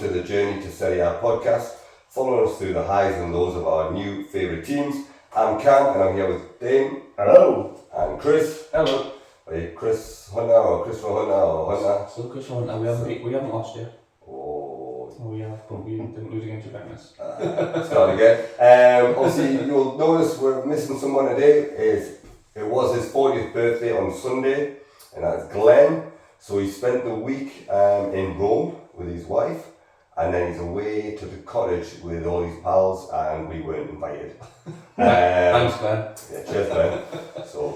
to the Journey to Serie A podcast, following us through the highs and lows of our new favourite teams. I'm Cam and I'm here with Dayne. Hello. And Chris. Hello. Hey, Chris Hunter or Christopher Hunter or Hunter? Still Chris Hunter. We haven't lost yet. Oh, we have, but we didn't lose against Juventus. Start again. Obviously, you'll notice we're missing someone today. It was his 40th birthday on Sunday, and that's Glenn. So he spent the week in Rome with his wife, and then he's away to the cottage with all his pals, and we weren't invited. Thanks, Glenn. Yeah, cheers, Glenn.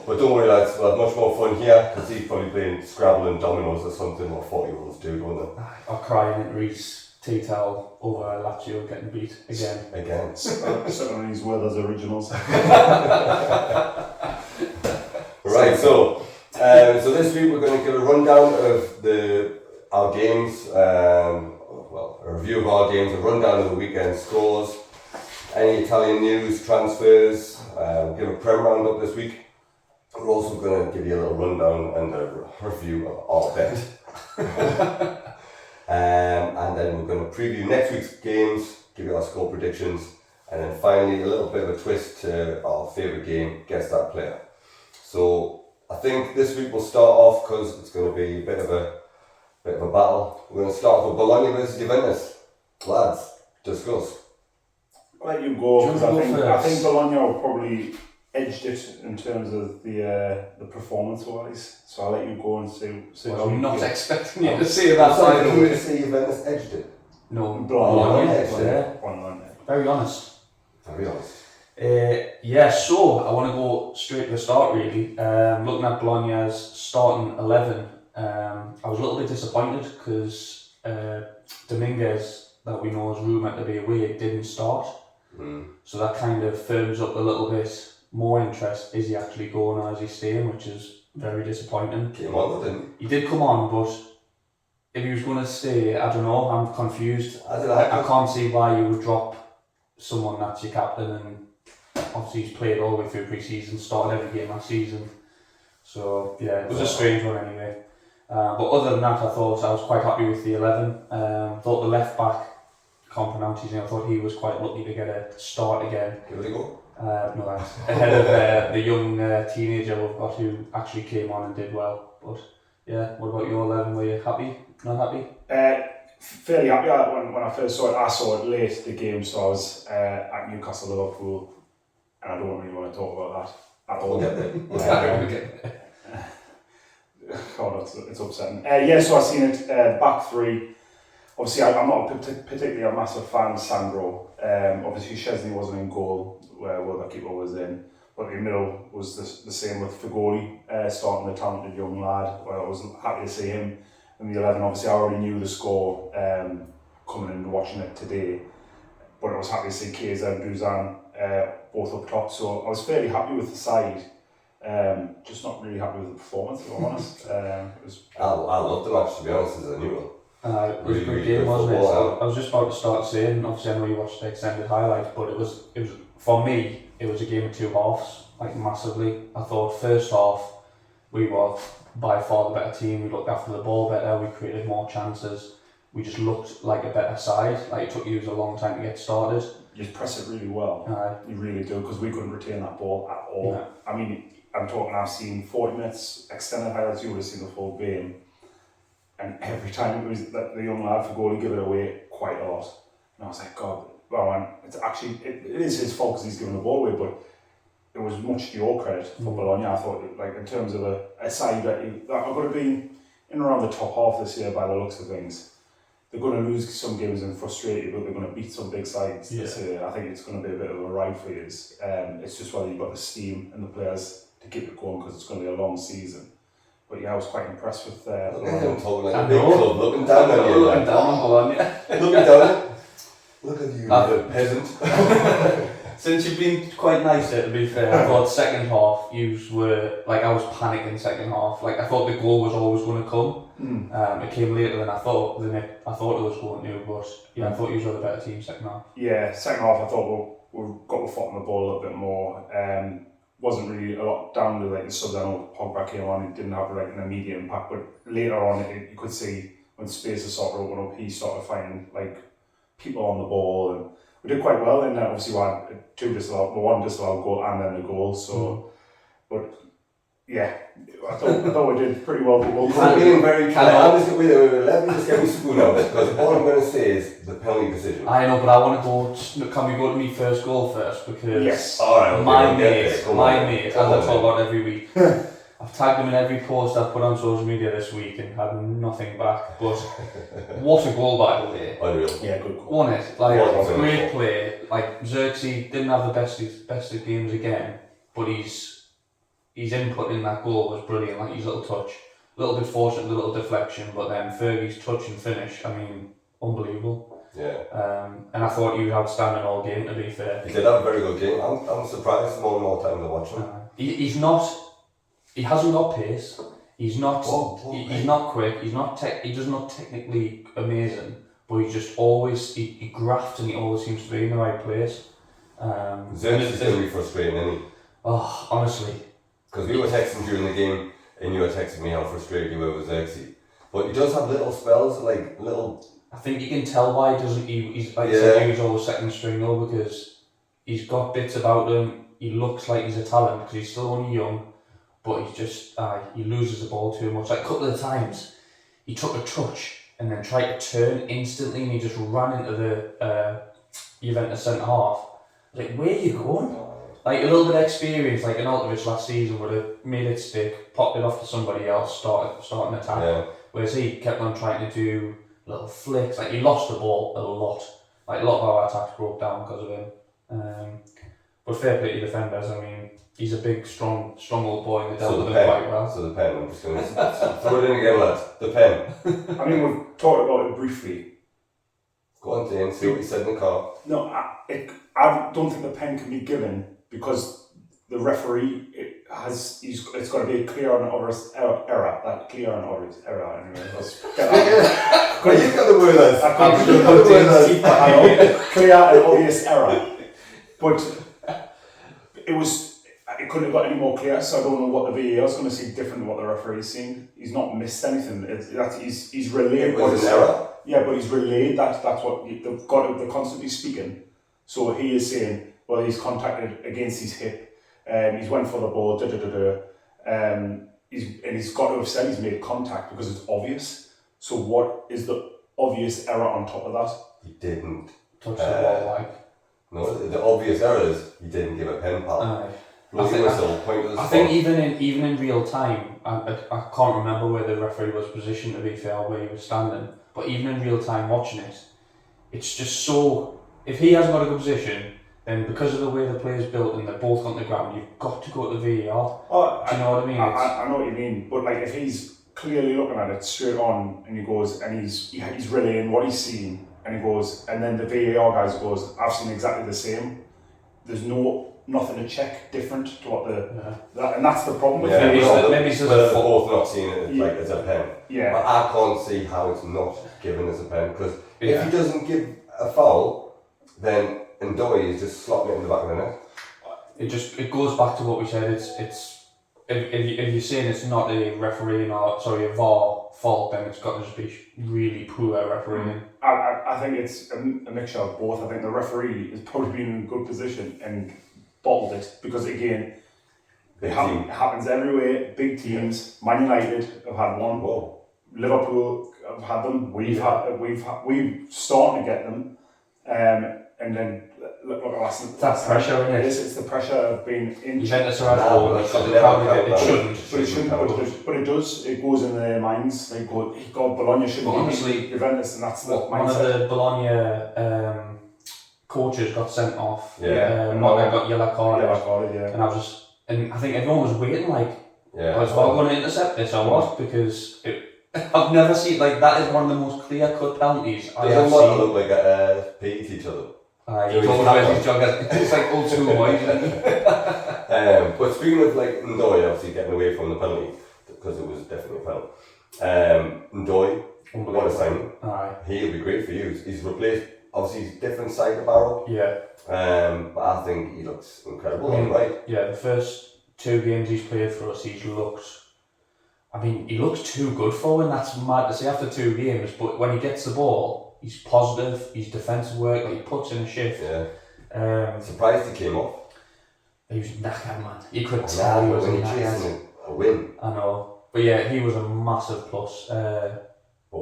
But don't worry, lads, we'll have much more fun here because he's probably playing Scrabble and dominoes or something what 40-year-olds do, don't they? I'll cry in Reese tea towel over Lazio getting beat again. Some of these Werther's originals. Right, so this week we're going to give a rundown of our games, a review of our games, a rundown of the weekend scores, any Italian news, transfers, we'll give a Prem roundup this week. We're also going to give you a little rundown and a review of our bet. And then we're going to preview next week's games, give you our score predictions, and then finally a little bit of a twist to our favourite game, Guess That Player. So I think this week we'll start off because it's going to be a bit of a battle. We're going to start with Bologna versus Juventus. Lads, discuss. I'll let you go because I think Bologna will probably edged it in terms of the performance wise. So I'll let you go and see well, I'm not expecting you to say that. Sorry, did you say Juventus edged it? No, Bologna edged it. Yeah. Very honest. Very honest. So I want to go straight to the start really. Looking at Bologna's starting 11, I was a little bit disappointed because Dominguez, that we know is rumoured to be away, didn't start. So that kind of firms up a little bit more interest. Is he actually going or is he staying, which is very disappointing. Came on, didn't he? He did come on, but if he was going to stay, I don't know, I'm confused. I can't see why you would drop someone that's your captain, and obviously he's played all the way through pre-season, started every game last season. So yeah, it was a strange one anyway. But other than that, I thought I was quite happy with the 11. Thought the left back, can't pronounce his name, I thought he was quite lucky to get a start again. Give it a go. No thanks. Ahead of the young teenager we've got who actually came on and did well. But yeah, what about your 11? Were you happy? Not happy? Fairly happy. When I first saw it, I saw it late the game, so I was at Newcastle Liverpool, and I don't really want to talk about that at all. God, it's upsetting. So I've seen it. Back three. Obviously, I'm not particularly a massive fan of Sandro. Obviously, Szczesny wasn't in goal where the keeper was in, but the middle was the same with Figoli, starting the talented young lad. Well, I was happy to see him in the 11. Obviously, I already knew the score coming in and watching it today, but I was happy to see Chiesa and Dusan both up top. So I was fairly happy with the side. Just not really happy with the performance, if I'm honest. I loved the match, to be honest, as a neutral. It was a good game, wasn't it? So I was just about to start saying, obviously I know you watched the extended highlights, but it was for me, it was a game of two halves, like massively. I thought first half, we were by far the better team, we looked after the ball better, we created more chances, we just looked like a better side. Like it took you a long time to get started. You press it really well, you really do, because we couldn't retain that ball at all. Yeah. I mean, I've seen 40 minutes extended highlights, you would have seen the full game. And every time it was that the young lad for goal, he gave it away quite a lot. And I was like, God, well, man, it is his fault because he's given the ball away, but it was much to your credit for Bologna. I thought, like, in terms of a side that are going to be in and around the top half this year by the looks of things. They're going to lose some games and frustrate you, but they're going to beat some big sides this year. I think it's going to be a bit of a ride for you. It's just whether you've got the steam and the players to keep it going, because it's going to be a long season. But yeah, I was quite impressed with look at him talking like a big club, looking down on you. Looking down on Bologna. Looking down. Look at you, the peasant. Since you've been quite nice there, to be fair, I thought second half, I was panicking second half. Like I thought the goal was always going to come. It came later than I thought it was going to, but yeah, I thought you were the better team second half. Yeah, second half I thought we got the foot on the ball a little bit more. Wasn't really a lot down to like the subs. I know Pogba came on, it didn't have like an immediate impact, but later on you could see when spaces started opening up, he started finding like people on the ball, and we did quite well. And obviously we had one disallowed goal and then the goal. So, but yeah, I thought we did pretty well. I'm being very kind. Let me just get my spoon out, because all I'm going to say is the penalty decision. I know, but I want to go. Can we go to me first goal first? Because yes, my mate, as I talk about every week. I've tagged him in every post I've put on social media this week and had nothing back. But what a goal, by the way! Unreal. Yeah, good goal. Won it. Great play. Like Xerxes didn't have the best of games again, but his input in that goal was brilliant. Like his little touch, a little bit fortunate, a little deflection, but then Fergie's touch and finish. I mean, unbelievable. Yeah. And I thought he was outstanding all game. To be fair, he did have a very good game. I'm surprised more and more times I watch him. He's not. He hasn't got pace. He's not. He's not quick. He does not technically amazing, but he's just always he grafts and he always seems to be in the right place. Xerxes is going to be frustrating, isn't he? Oh, honestly. Because we were texting during the game, and you were texting me how frustrated you were with Xerxes. But he does have little spells, like little. I think you can tell why he doesn't. He's like said, he was always second string though, because he's got bits about him. He looks like he's a talent because he's still only young. But he's just, he loses the ball too much. Like a couple of times, he took a touch and then tried to turn instantly and he just ran into the Juventus centre half. Like, where are you going? Like a little bit of experience, like an Altovich last season would have made it stick, popped it off to somebody else, start an attack. Yeah. Whereas he kept on trying to do little flicks. Like he lost the ball a lot. Like a lot of our attacks broke down because of him. But fair play to defenders. I mean, he's a big, strong old boy and they dealt with him quite well. So the pen, I'm just going to throw it in again, lads. The pen. I mean, we've talked about it briefly. Go on, Dayne, see what you said in the car. No, I don't think the pen can be given because the referee, it's got to be a clear and obvious error. Like clear and obvious error, anyway. You've got the word as. I can't do the word clear and obvious error. But it couldn't have got any more clear, so I don't know what the VAR is going to see different than what the referee's seen. He's not missed anything. He's relayed. It was an error. Yeah, but he's relayed. That's what they're constantly speaking. So he is saying, well, he's contacted against his hip. He's went for the ball. He's got to have said he's made contact because it's obvious. So what is the obvious error on top of that? He didn't touch the ball, like. No, the obvious error is he didn't give a pen pal. I think even in real time, I can't remember where the referee was positioned, to be fair, where he was standing. But even in real time watching it, it's just so. If he hasn't got a good position, then because of the way the play's built and they're both on the ground, you've got to go to the VAR. Do you know what I mean? I know what you mean, but like if he's clearly looking at it straight on and he goes and he's relaying what he's seen and he goes and then the VAR guys goes, I've seen exactly the same. There's nothing to check different to what and that's the problem with maybe they're both not seeing it like as a pen. Yeah. But I can't see how it's not given as a pen because if he doesn't give a foul, then Ndoye is just slopping it in the back of the net. It goes back to what we said. It's if you're saying it's not a refereeing or a VAR fault, then it's got to just be really poor refereeing. I think it's a mixture of both. I think the referee has probably been in a good position and bottled it because again, it happens everywhere. Big teams, Man United have had one. Whoa. Liverpool have had them. We've starting to get them, and then look at us. That's pressure, isn't it? It's the pressure of being in. Juventus are at home. It shouldn't. But it does. It goes in their minds. They go, God, Bologna shouldn't be honestly Juventus, and that's the mindset. One of the Bologna coaches got sent off. Motta got yellow card. And I think everyone was waiting was Val going to intercept this or what? Because I've never seen that is one of the most clear cut penalties I've ever seen. They look like PE each other. It's like old school boys. But speaking of Ndoye obviously getting away from the penalty because it was definitely a penalty. Ndoye, what a signing. He'll be great for you. He's replaced. Obviously, he's different side of barrel. Yeah. But I think he looks incredible. Right. Yeah, the first 2 games he's played for us, he's looked I mean, he looks too good for him. That's mad to say after 2 games. But when he gets the ball, he's positive. He's defensive work. Like, he puts in a shift. Yeah. Surprised he came off. He was knackered, man. You could tell he was knackered. A win. I know. But yeah, he was a massive plus.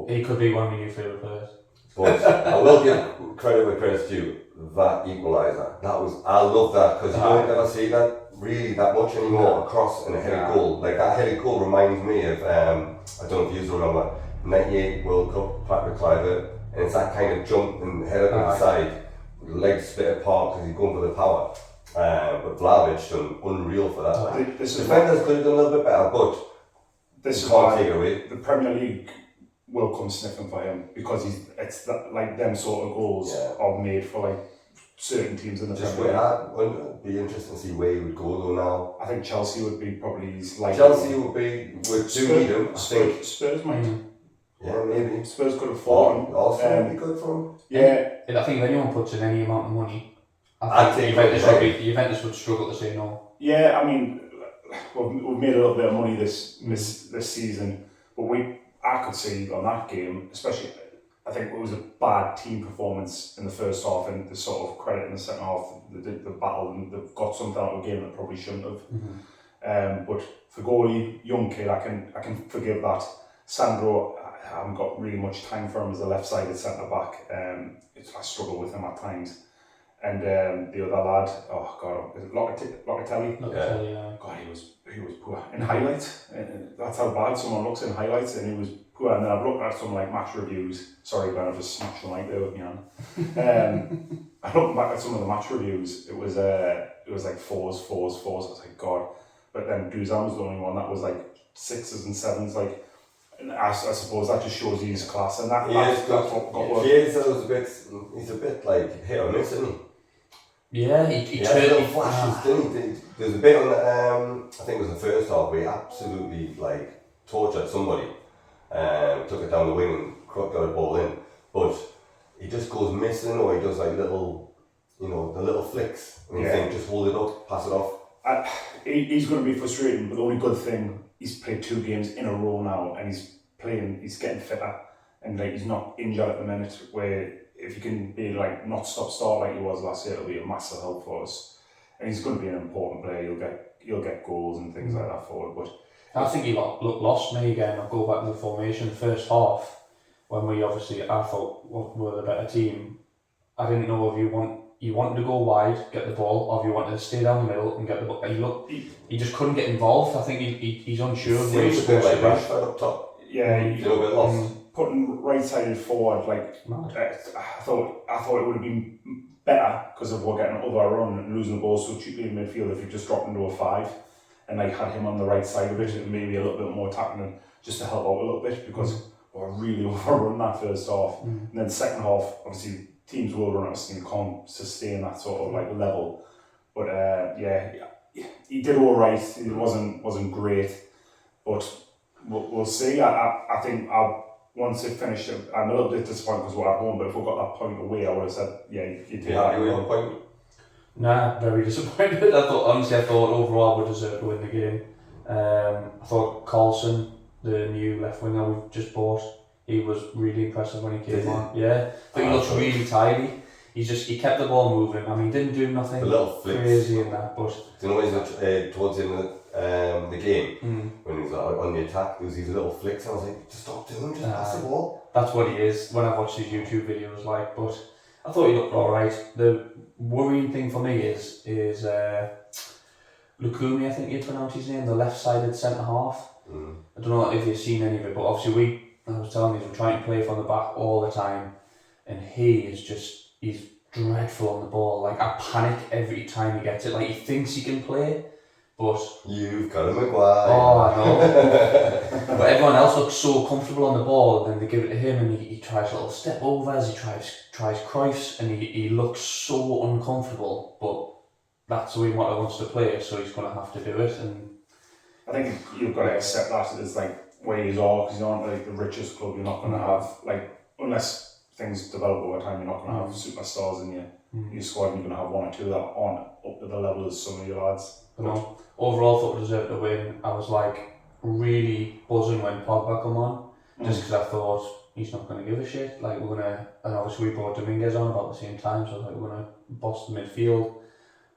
He could be one of my new favourite players. But I will give credit where credit's due. That equaliser. I love that because you don't ever see that really that much anymore. A cross and a headed goal. Like that headed goal reminds me of I don't know if you remember 98 World Cup, Patrick Kluivert, and it's that kind of jump and head up on the side, legs split apart because he's going for the power. But Vlahovic done unreal for that. Defenders could have done a little bit better, but this you can't take it away. The Premier League will come sniffing for him because it's that, like them sort of goals are made for like certain teams in the Premier League. It'd be interesting to see where he would go though now. I think Chelsea would be probably his like. Chelsea would do need him. Spurs might. Yeah, maybe. Spurs could afford him. Also would be good for him. Yeah. I think if anyone puts in any amount of money, I think Juventus would struggle to say no. Yeah, I mean, we've made a little bit of money this season, but I could see on that game, especially, I think it was a bad team performance in the first half and the sort of credit in the second half, the battle, and they've got something out of the game that probably shouldn't have. But for goalie, young kid, I can forgive that. Sandro, I haven't got really much time for him as a left-sided centre-back. I struggle with him at times. And the other lad, oh god, is it Locatelli? Yeah. God, he was poor in highlights. That's how bad someone looks in highlights, and he was poor. And then I've looked at some like match reviews. Sorry, Ben, I've just smashed the mic there with my hand. I looked back at some of the match reviews. It was like fours. I was like, God. But then Duzan was the only one that was like 6s and 7s. Like, and I suppose that just shows his class, and that's what got work. He's a bit like hit or miss, isn't he? Yeah, he turned little flashes, didn't he? There's a bit on I think it was the first half where he absolutely like tortured somebody, took it down the wing and got a ball in, but he just goes missing, or he does like little, the little flicks, and you think just hold it up, pass it off. He's going to be frustrating, but the only good thing, he's played 2 games in a row now, and he's getting fitter, and like he's not injured at the minute, where if he can be like not stop-start like he was last year, it'll be a massive help for us. And he's going to be an important player. He'll get goals and things like that forward. But I think he looked lost me again. I'll go back to the formation. The first half, when I thought we were the better team. I didn't know if you wanted to go wide, get the ball, or if you wanted to stay down the middle and get the ball. He just couldn't get involved. I think he's unsure of where he's supposed to be. Up top. Yeah, he's a little bit lost. Putting right-sided forward, like I thought it would have been better because of we're getting over our run and losing the ball so cheaply in midfield. If you just dropped into a 5 and like had him on the right side of it, and maybe a little bit more attacking, just to help out a little bit, because we're really overrun that first half. And then the second half, obviously teams will run us and you can't sustain that sort of like level. But he did all right. It wasn't great, but we'll see. I think once it finished, I'm a little bit disappointed because we're at home, but if we got that point away, I would have said, you take that. You were point. Nah, very disappointed. I thought overall we deserved to win the game. I thought Carlson, the new left winger we've just bought, he was really impressive when he came on. Yeah, but he looks really tidy. He kept the ball moving. I mean, he didn't do nothing crazy in that, but do you know when he's towards the end of the game, when he's on the attack, there was these little flicks, and I was like, just stop doing, just pass the ball. That's what he is when I watch his YouTube videos, like. But I thought he looked alright. The worrying thing for me is Lukumi, I think you pronounce his name, the left-sided centre half. I don't know if you've seen any of it, but obviously I was telling you, we're trying to play from the back all the time, and he's dreadful on the ball. Like, I panic every time he gets it. Like, he thinks he can play, but you've got a Maguire. Oh, I know. But everyone else looks so comfortable on the ball, and then they give it to him, and he tries little step overs, he tries Cruyffs, and he looks so uncomfortable. But that's the way Werther wants to play, so he's going to have to do it. And I think you've got to accept that as like where you are, because you're not like the richest club. You're not going to have, like, unless things develop over time, you're not going to have superstars in your squad. You're going to have 1 or 2 that aren't up to the level as some of your lads. But no, overall, thought we deserved to win. I was like, really buzzing when Pogba come on, just because I thought he's not going to give a shit. Like we're gonna, and obviously we brought Dominguez on about the same time, so like we're gonna boss the midfield.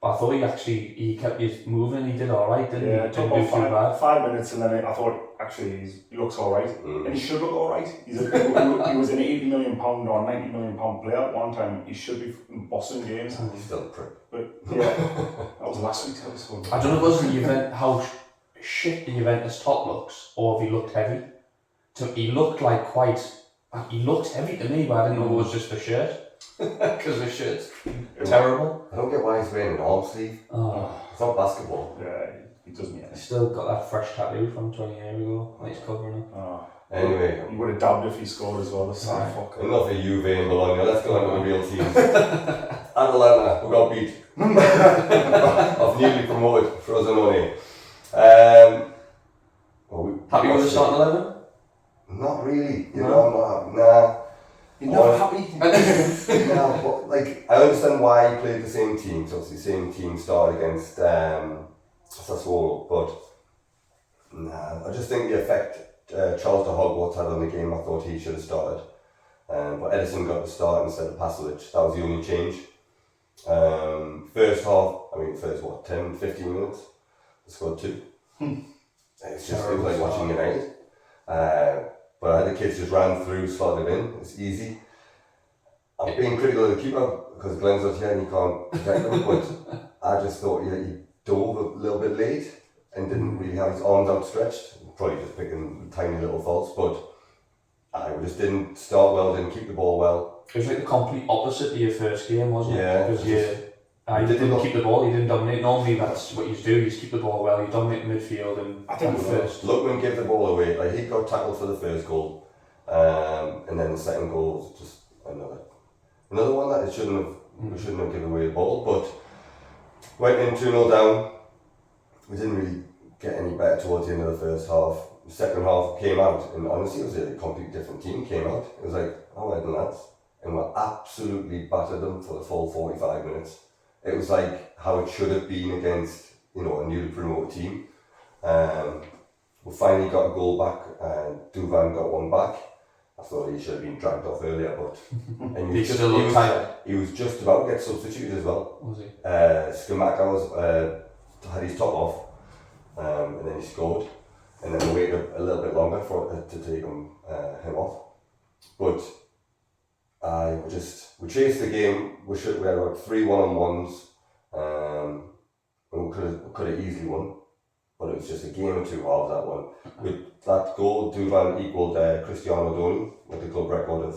But I thought he kept you moving. He did all right, didn't he? Yeah, it took about 5 minutes, and then I thought actually he looks all right, and he should look all right. He was an £80 million or £90 million player at one time. He should be bossing games. He's still a prick. But yeah, that was last week's episode. I don't know if it was the event how shit the Juventus top looks, or if he looked heavy. He looked he looked heavy to me, but I didn't know it was just the shirt. Because the shirt's terrible. I don't get why he's wearing an arm sleeve. It's not basketball. Yeah, he doesn't. He's still got that fresh tattoo from 20 years ago. He's covering it. Anyway, he would have dabbed if he scored as well. The sad fuck. Enough of Juve and Bologna. Let's go on to the real teams. Atalanta, who got beat. Of newly promoted Frosinone. Happy with the starting 11? Not really. You know, I'm not happy. Nah. You're never happy? No, but like, I understand why he played the same team. So obviously the same team started against Sassuolo, but nah, I just think the effect Charles de Hogwarts had on the game, I thought he should have started. But Edison got the start instead of Pasalic. That was the only change. First 10, 15 minutes, they scored 2. It was like watching United. But I had the kids just ran through, slotted in. It's easy. I'm being critical of the keeper because Glenn's not here and he can't protect him. But I just thought he dove a little bit late and didn't really have his arms outstretched. Probably just picking tiny little faults. But I just didn't start well, didn't keep the ball well. It was like the complete opposite of your first game, wasn't it? Yeah. Because you didn't keep the ball, you didn't dominate. Normally that's what you do, you keep the ball well, you dominate the midfield and I think first. Lookman gave the ball away, like he got tackled for the first goal, and then the second goal was just another one that we shouldn't have given away the ball, but went in 2-0 down. We didn't really get any better towards the end of the first half. The second half came out, and honestly it was a completely different team came out. It was like, oh well done lads, and we absolutely battered them for the full 45 minutes. It was like how it should have been against, a newly promoted team. We finally got a goal back, and Duvan got one back. I thought he should have been dragged off earlier, but and he was just about to get substituted as well. Was he? Skamaka had his top off, and then he scored, and then we waited a little bit longer to take him off. But we chased the game. We had about 3 1-on-1s. We could have easily won, but it was just a game or 2 halves that one. With that goal, Duvan equalled Cristiano Doni with the club record of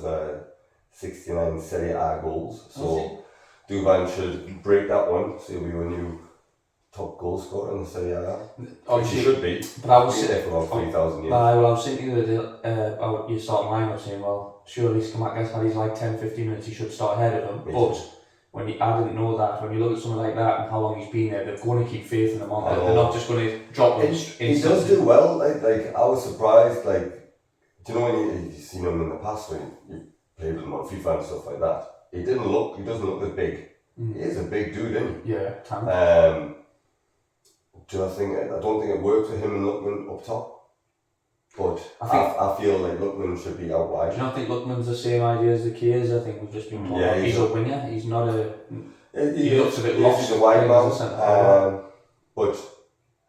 69 Serie A goals. So Duvan should break that one. So he'll be a new top goal scorer in the Serie A. Which he should be. But I was there for about 3,000 years. I was thinking about your starting lineup, saying, well, surely Skamaka's had his 10-15 minutes, he should start ahead of him. But I didn't know that. When you look at someone like that and how long he's been there, they're going to keep faith in him, aren't they? They're not just going to drop him. He does do well. Like I was surprised. Do you know when you've seen him in the past when you played with him on FIFA and stuff like that? He doesn't look as big. He is a big dude, isn't he? Yeah, tank. I don't think it works for him and Lookman up top. But I feel like Lookman should be out wide. Do you not think Lookman's the same idea as the key is? I think we've just been told he's a winger. He's not he looks a bit lost. He's a wide man. But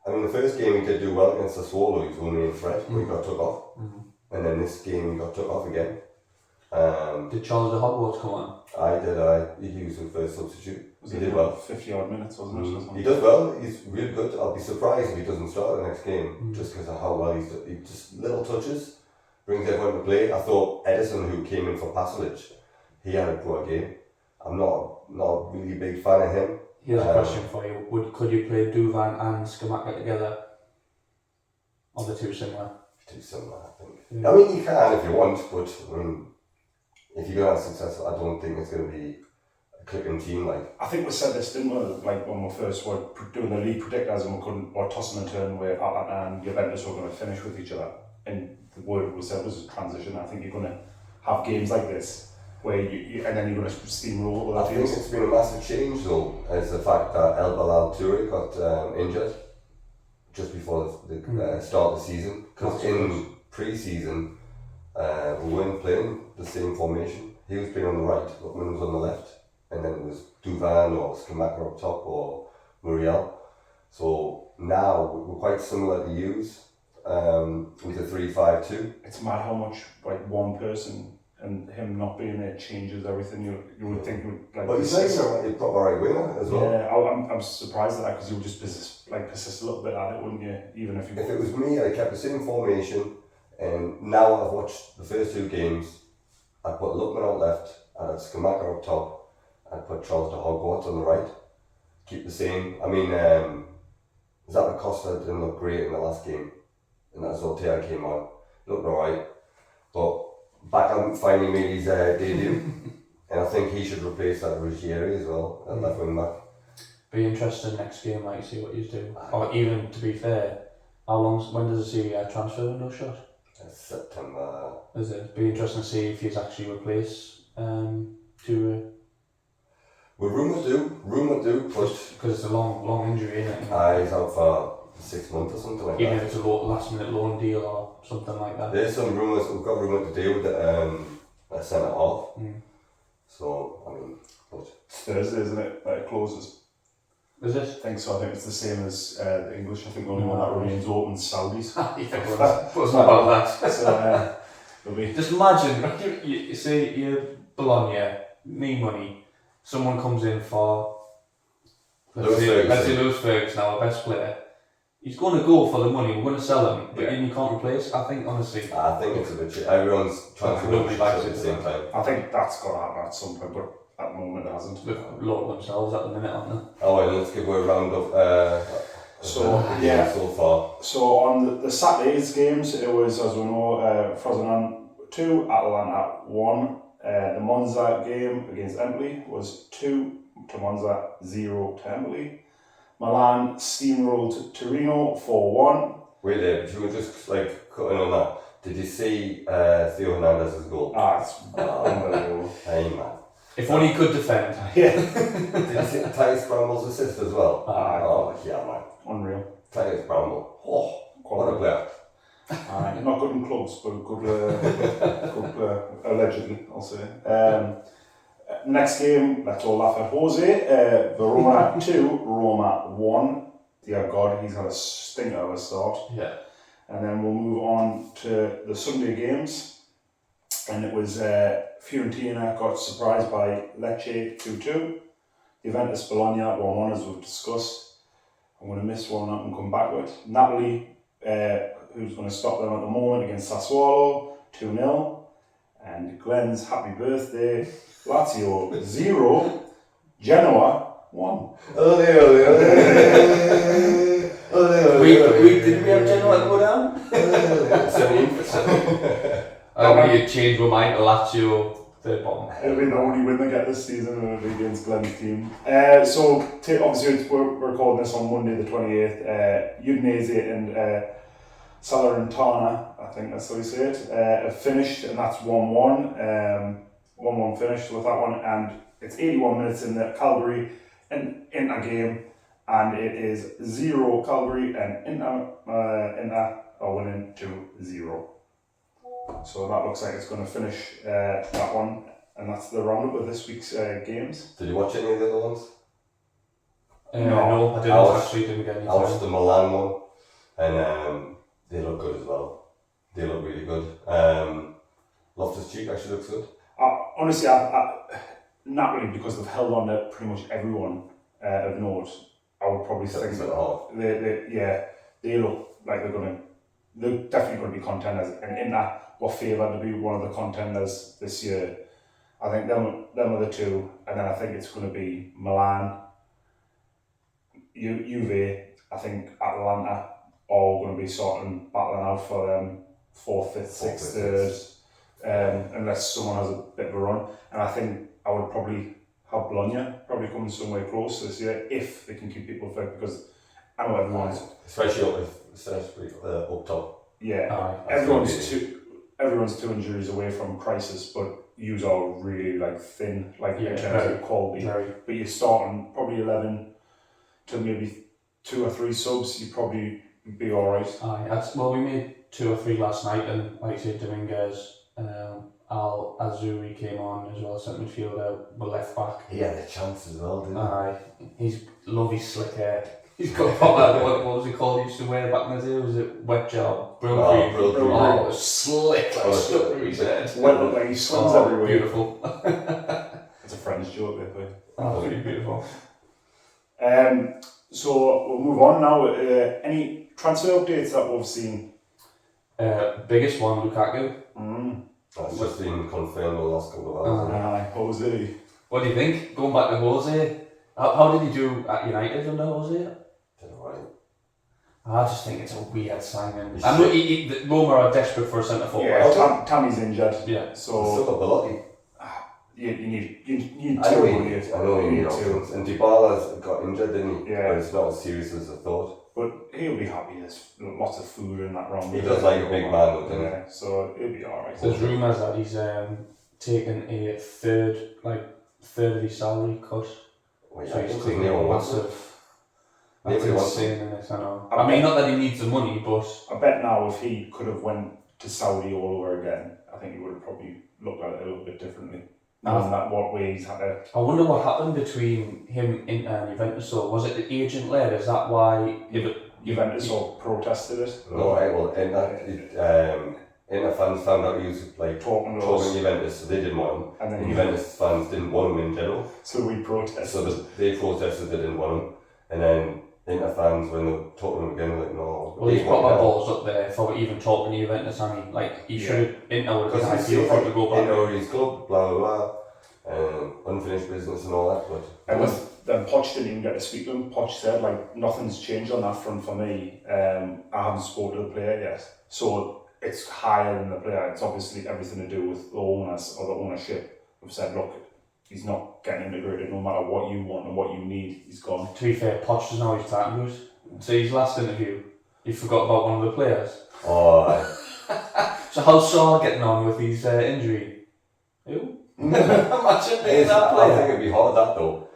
the first game he did do well against Sassuolo. He was only in threat, but he got took off. And then this game he got took off again. Did Charles de Hogwarts come on? I did. He was the first substitute. He did well. 50 odd minutes, wasn't it? He does well. He's really good. I'll be surprised if he doesn't start the next game, just because of how well he's done. He just little touches, brings everyone to play. I thought Edison, who came in for Pasalic, he had a poor game. I'm not really a big fan of him. Here's a question for you. Could you play Duvan and Skamaka together? Or the two similar? Too similar, I think. Yeah. You can if you want, but if you're going to have success, I don't think it's going to be a clicking team. I think we said this, didn't we? When we first were doing the league predictors and we couldn't, or tossing and turning where Atalanta and Juventus were going to finish with each other. And the word we said was a transition. I think you're going to have games like this where and then you're going to steamroll with I think it's been a massive change though, is the fact that El Balal Toure got injured just before the start of the season. Because in pre-season, we weren't playing the same formation. He was playing on the right, Lookman was on the left, and then it was Duvan or Skamaka up top or Muriel. So now we're quite similar to use with a 3-5-2. It's mad how much like one person and him not being there changes everything. You would think like. But he's like a proper right winger as well. Yeah, I'm surprised at that because you would just persist a little bit at it, wouldn't you? Even if it was me, I kept the same formation, and now I've watched the first 2 games. I put Lookman out left, I had Skamaka up top, I put Charles de Hogwarts on the right. Keep the same. I mean, Zapa Costa didn't look great in the last game, and that's Ortega came on. Looked alright, but Beckham finally made his debut, and I think he should replace that Ruggieri as well, at left wing back. Be interesting next game, like see what you do. Or even to be fair, when does the Serie A transfer window shut? September. Is it? Be interesting to see if he's actually replaced to. Well, rumour do, but because it's a long injury, isn't it? He's out for 6 months or something like even that. if it's a last minute loan deal or something like that. There's some rumours, we've got rumour today with a centre half. So, I mean, but it's Thursday, isn't it? That it closes. Is it? I think so. I think it's the same as the English. I think the only one that remains open is Saudis. What's about that? So, it'll be. Just imagine, you say you're Bologna, need money, someone comes in for, let's say Lewis Ferguson, our best player. He's going to go for the money, we're going to sell him, but then you can't replace. I think, honestly. I think it's a bit shit. Everyone's trying to nobody likes it at the same time. I think that's got to happen at some point, but at the moment it hasn't. They've locked themselves at the minute, aren't they? Oh, well, let's give a round of so far. So on the Saturday's games, it was, as we know, Frosinone 2, Atalanta 1. The Monza game against Empoli was 2 to Monza, 0 to Empoli. Milan steamrolled Torino 4-1. Wait there, should we just like cut in on that? Did you see Theo Hernandez's goal? It's unbelievable. Hey man. If only he could defend. Yeah. Did you see Titus Bramble's assist as well? Oh yeah man. Unreal. Titus Bramble. Oh, what a player. Not good in clubs, but good player, allegedly, I'll say. Next game, let's all laugh at Jose. Verona 2, Roma 1. Dear God, he's had a stinker of a start. Yeah. And then we'll move on to the Sunday games. And it was Fiorentina got surprised by Lecce 2-2. Juventus Bologna 1-1, as we've discussed. I'm going to miss one up and come back to it. Napoli, who's going to stop them at the moment, against Sassuolo 2-0. And Glenn's happy birthday. Lazio 0, Genoa 1. Did we have Genoa go down? 17%. We changed my mind to Lazio, third bottom. It'll be the only win they get this season, and it'll be against Glenn's team. Obviously, we're recording this on Monday the 28th. Udinese and Salernitana, I think that's how you say it, have finished, and that's 1-1. 1-1 finish with that one, and it's 81 minutes in the Calgary in a game, and it is 0 Calgary, and Inter are winning 2-0. So that looks like it's going to finish that one, and that's the roundup of this week's games. Did you watch any of the other ones? No, I didn't get any. I watched the Milan one, and they look good as well. They look really good. Loftus-Cheek actually looks good. Honestly, Napoli, because they've held on to pretty much everyone of note, I would probably think that they look like they're definitely going to be contenders, and in that were favoured to be one of the contenders this year. I think them are the two, and then I think it's going to be Milan, Juve. I think Atalanta are going to be battling out for them 4th, 5th, 6th, 3rd, unless someone has a bit of a run. And I think I would probably have Bologna probably coming somewhere close this year if they can keep people fit, because I know everyone's especially up top. Yeah, everyone's two injuries away from crisis, but yous are really thin, in terms of quality. But you're starting probably 11 to maybe 2 or 3 subs. You probably Be alright. Well, we made 2 or 3 last night, and like I said, Dominguez, Al Azuri came on as well, centre midfielder, but left back. He had a chance as well, didn't he? Aye, love his slick hair. He's got proper, what was he called? He used to wear back in the day. Was it wet job? Brill cream. Oh, it was slick, like stuck through his head. Wet look like he swims everywhere. Beautiful. It's a French joke, I think. Oh, pretty beautiful. So we'll move on now. Any transfer updates that we've seen? Biggest one, Lukaku. That's just been confirmed the last couple of hours. Jose. What do you think? Going back to Jose, how did he do at United under Jose? I just think it's a weird signing. I know Roma are desperate for a centre forward. Yeah, Tammy's injured. Yeah. So still got Belotti. You need two. I know you need options. And Dybala's got injured, didn't he? Yeah. But it's not as serious as I thought. But he'll be happy. There's lots of food in that round. He does like a big man, though, doesn't he? Yeah, so he'll be alright. There's rumours that he's taken a third of his salary cut. Well, So yeah, he's taking a massive. That's Nobody wants insane in this, I know. I mean, not that he needs the money, but I bet now if he could have went to Saudi all over again, I think he would have probably looked at it a little bit differently. Now that what way he's had to. I wonder what happened between him, Inter and Juventus. So was it the agent led? Is that why? Juventus all protested it. No, right, well, Inter fans found out he was like talking Juventus, so they didn't want him. And then Juventus fans didn't want him in general. So we protested. So they protested, they didn't want him. And then Inter fans, when they were talking to him again, were like, no. Well, he's got my balls up there for even talking to Juventus. I mean, like, he should have, Inter would have been ideal for him to go back. Inter, his club, blah, blah, blah, unfinished business and all that, but. And then Poch didn't even get to speak to him. Poch said, like, nothing's changed on that front for me. I haven't spoken to the player yet. So it's higher than the player. It's obviously everything to do with the owners or the ownership. We've said, look, he's not getting integrated no matter what you want and what you need. He's gone. To be fair, Poch doesn't know he's starting to lose. So his last interview, he forgot about one of the players. Oh, So how's Shaw getting on with his injury? Who? Imagine being that player. I think it'd be hard that though.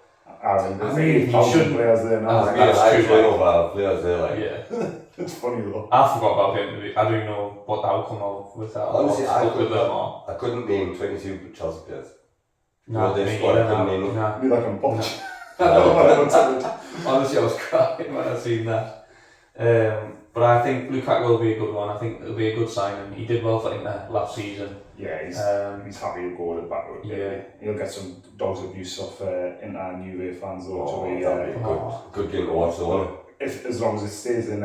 I mean, he shouldn't. Players there now. I don't know about players there, like. Yeah. It's funny though. I forgot about him. I don't know what the outcome of with that. Honestly, I couldn't name 22 Chelsea players. No, they squad, I couldn't name them. Be like a Poch. Honestly, I was crying when I seen that. But I think Lukaku will be a good one. I think it'll be a good signing. He did well for Inter last season. Yeah, he's happy to go to the back. Yeah. He'll get some dogs abuse off Inter and Juve fans though. That'll be a good game to watch though, won't it? As long as it stays in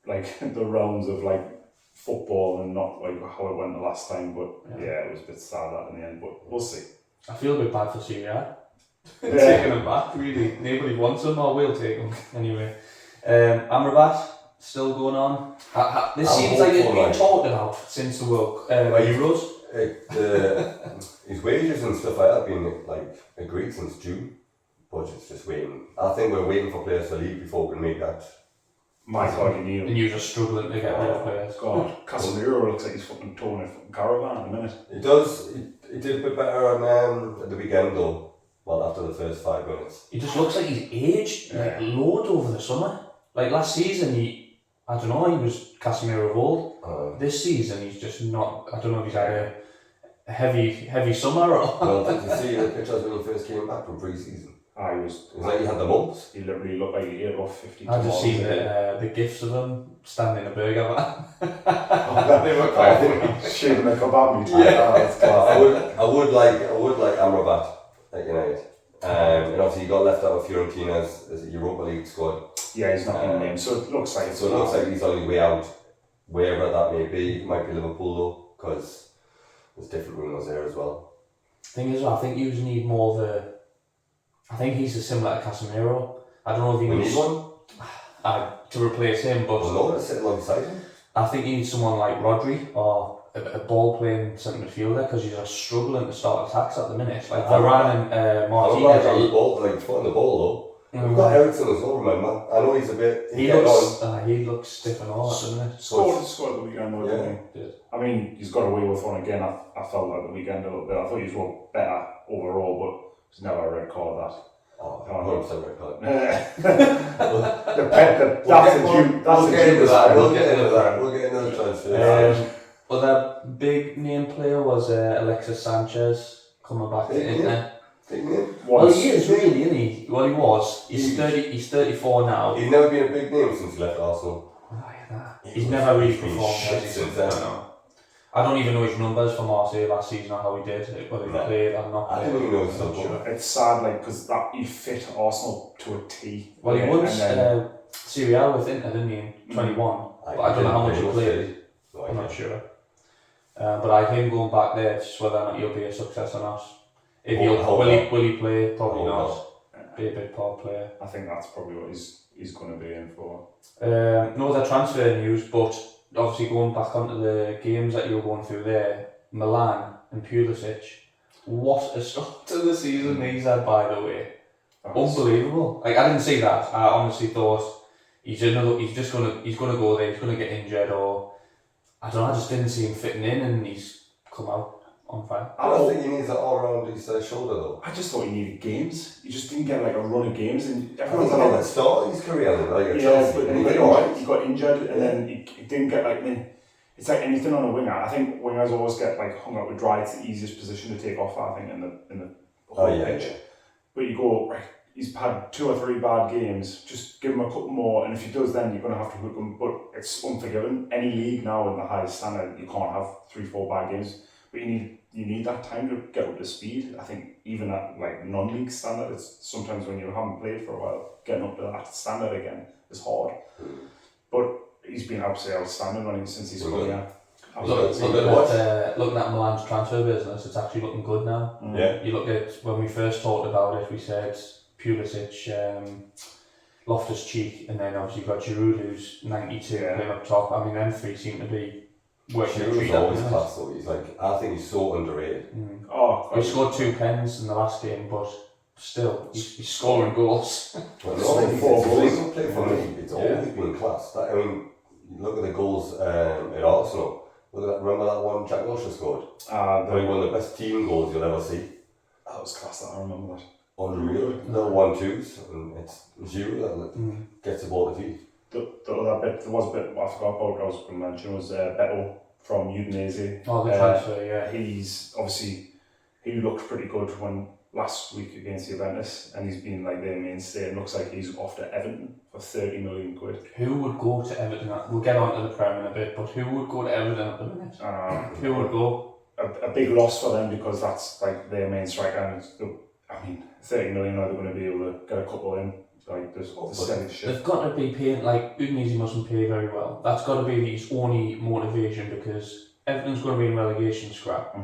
like the realms of like football and not like how it went the last time. But yeah, it was a bit sad that in the end. But we'll see. I feel a bit bad for Serie A. Taking him back, really. Nobody wants him, or we'll take him anyway. Amrabat still going on. This seems like it's been talked about since the Euros. His wages and stuff like that have been like agreed since June, but it's just waiting. I think we're waiting for players to leave before we can make that. My God, you knew. And you're just struggling to get rid of players. God, Casemiro looks like he's fucking torn a fucking caravan at the minute. He does. He did a bit better on at the weekend though. Well, after the first 5 minutes. He just looks like he's aged like loads over the summer. Like last season, he was Casemiro of old. This season, he's just not. I don't know if he's had a heavy summer or. Well, did you see the pictures when he first came back from pre-season? It was like he had the mumps. He literally looked like he ate off 50. I just seen the gifs of him standing in a burger van. They were quite shaving the kebab meat. Yeah, that's class. I would like Amrabat at United. And obviously he got left out of Fiorentina's as a Europa League squad. Yeah, he's not in the name, so it looks like he's on his way out, wherever that may be. It might be Liverpool though, because there's different rumours there as well. Thing is, I think you need more of a. I think he's similar to Casemiro. I don't know if he needs one to replace him, but no, to sit alongside him. I think you need someone like Rodri or a ball playing centre midfielder because you're struggling to start attacks at the minute. Like Varane and Martinez. I like ball, like foot on the ball though. We've got Ericsson as well, remember? I know he's a bit. He looks stiff and all at the minute. Scored the weekend, didn't he? I mean, he's got away with one again. I felt like the weekend a little bit. I thought he was better overall, but there's never a red card that. Oh, 100% red card. We'll get into that. We'll get into the transfer. Other big name player was Alexis Sanchez coming back to Inter. Big name? Well, he is really, isn't he? Well, he was. He's 34 now. He's never been a big name since he left Arsenal. He's never really performed since then. I don't even know his numbers for Marseille last season or how he did, whether he played or not. I didn't even know he was sure. It's sad, like, because he fit Arsenal to a T. Well, he won Serie A with Inter, didn't he, in 21? But I don't know how much he played. I'm not sure. But him going back there, it's just whether or not he'll be a success or not. If will he play? Probably not. Be a big part player. I think that's probably what he's going to be in for. No other transfer news, but obviously going back onto the games that you were going through there, Milan and Pulisic. What a start to the season he's had, by the way. Unbelievable. Like, I didn't see that. I honestly thought he's gonna go there, he's gonna get injured, or I don't know, I just didn't see him fitting in, and he's come out on fire. I don't think he needs that all around his shoulder though. I just thought he needed games. He just didn't get like a run of games, and everyone's at the start of his career, like Chelsea. But he got injured, and then he didn't get like. It's like anything on a winger. I think wingers always get like hung up with dry. It's the easiest position to take off, I think, in the whole pitch. Yeah. But you go right. He's had 2 or 3 bad games. Just give him a couple more, and if he does, then you're going to have to hook him. But it's unforgiving. Any league now in the highest standard, you can't have 3-4 bad games. But you need that time to get up to speed. I think even at like non-league standard, it's sometimes when you haven't played for a while, getting up to that standard again is hard. But he's been absolutely outstanding since he's come here. Looking at Milan's transfer business, it's actually looking good now. Yeah. You look at when we first talked about it, we said Pulisic, Loftus-Cheek, and then obviously you've got Giroud, who's 92 playing up top. I mean, them 3 seem to be working. Giroud's always class though. He's I think he's so underrated. He scored 2 pens in the last game, but still, he's scoring goals. Well, no, 4 goals. Play for me. It's always been class. I mean, look at the goals at Arsenal. Look at that. Remember that one Jack Wilshere scored? Probably one of the best team goals you'll ever see. That was class. I remember that. Unreal. Little 1-2s, and it's Giroud that gets the ball to feet. The other bit, there was a bit I forgot about. I was going to mention was Beto from Udinese. Oh, the transfer, yeah. He's obviously he looked pretty good last week against Juventus, and he's been like their mainstay. It looks like he's off to Everton for 30 million quid. Who would go to Everton? We'll get on to the Prem in a bit, but who would go to Everton at the minute? Who would go? A big loss for them because that's like their main striker, and I mean, 30 million, are they going to be able to get a couple in? Like, there's shit. They've got to be paying, like, Udinese mustn't pay very well. That's got to be his only motivation, because Everton's going to be in relegation scrap.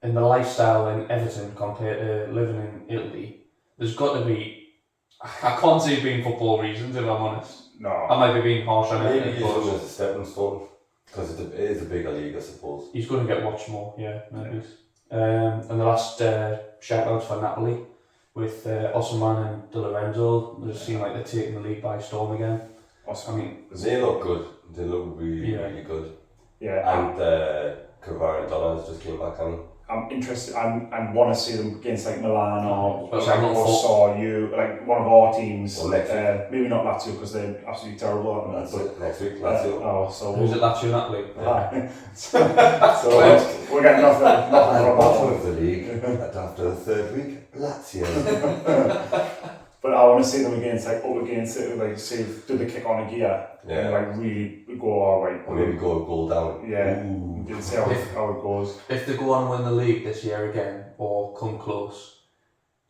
And the lifestyle in Everton compared to living in Italy, there's got to be, I can't say it being football reasons, if I'm honest. No. I might be being harsh on it. Maybe he's done as a stepping stone, because it is a bigger league, I suppose. He's going to get watched more, maybe. And the last shout-outs for Napoli, with Osimhen and De Lorenzo. They seem like they're taking the league by storm again. I mean, they look good. They look really good. Yeah. And Kvaratskhelia just came back on. I'm interested and want to see them against like Milan or you, like one of our teams. Well, next week. Maybe not Lazio because they're absolutely terrible at the moment. That's it. Next week, Lazio. Who's it, Lazio, Napoli? So we're getting nothing from bottom of the league after the 3rd week, Lazio. But I want to see them up against it, like see do the kick on a gear and like really go all right. Or maybe go a goal down. Yeah. And see how it goes. If they go on and win the league this year again, or come close,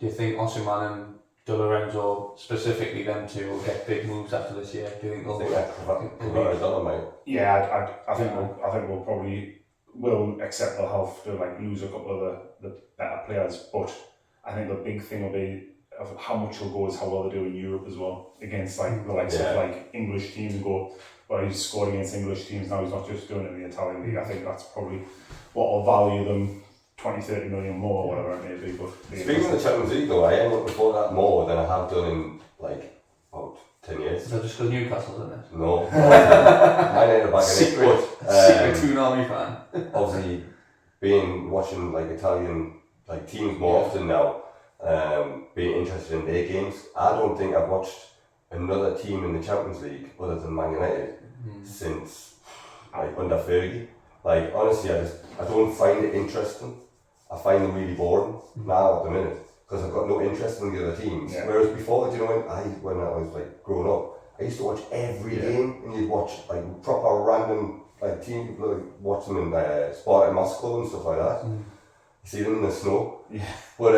do you think Osimhen and De Lorenzo, specifically them two, will get big moves after this year? Do you think they'll Kvaratskhelia might? Yeah, I think we'll probably accept they'll have to like lose a couple of the better players, but I think the big thing will be of how much he'll go is how well they do in Europe as well against like the likes of like English teams and go. Well, he's scored against English teams now. He's not just doing it in the Italian league. I think that's probably what will value them 20-30 million more, or whatever it may be. But speaking of the Champions League, though, I am looking forward to that more than I have done in like about 10 years. Is that just because Newcastle's in it? No, I ain't a back secret Toon fan. Obviously, watching like Italian like teams more often now. being interested in their games. I don't think I've watched another team in the Champions League other than Man United since like under Fergie. Like honestly, I don't find it interesting. I find them really boring now at the minute because I've got no interest in the other teams. Yeah. Whereas before, do you know when I was like growing up, I used to watch every game, and you'd watch like proper random like team people like watch them in Sparta Moscow and stuff like that. You see them in the snow. Yeah. But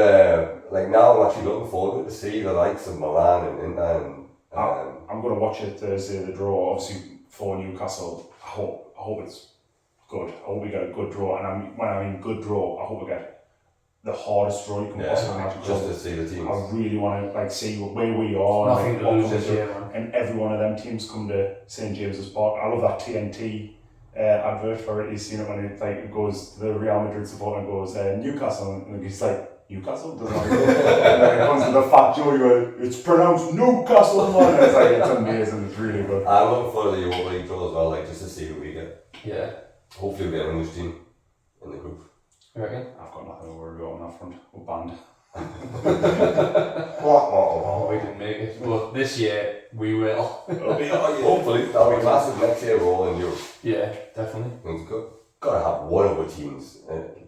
like now I'm actually looking forward to see the likes of Milan and Inter and I'm going to watch it Thursday, the draw, obviously for Newcastle. I hope it's good. I hope we get a good draw, and when I mean good draw, I hope we get the hardest draw you can possibly imagine. Just to see the teams. I really want to like see where we are. Nothing and, to lose this year, man. And every one of them teams come to St James's Park. I love that TNT advert for it. You've seen it when it goes to the Real Madrid supporter and goes Newcastle, and he's like, Newcastle? Doesn't and then it comes to the fat Joey where it's pronounced Newcastle, man. And it's amazing. It's really good. I'm looking for the Europa League draw as well, like just to see who we get. Yeah. Hopefully we get an English team in the group. You reckon? I've got nothing to worry about on that front. We're banned. Oh, we didn't make it. But this year we will. Hopefully that'll be massive next year. We're all in Europe. Yeah, definitely. It's good. Gotta have one of our teams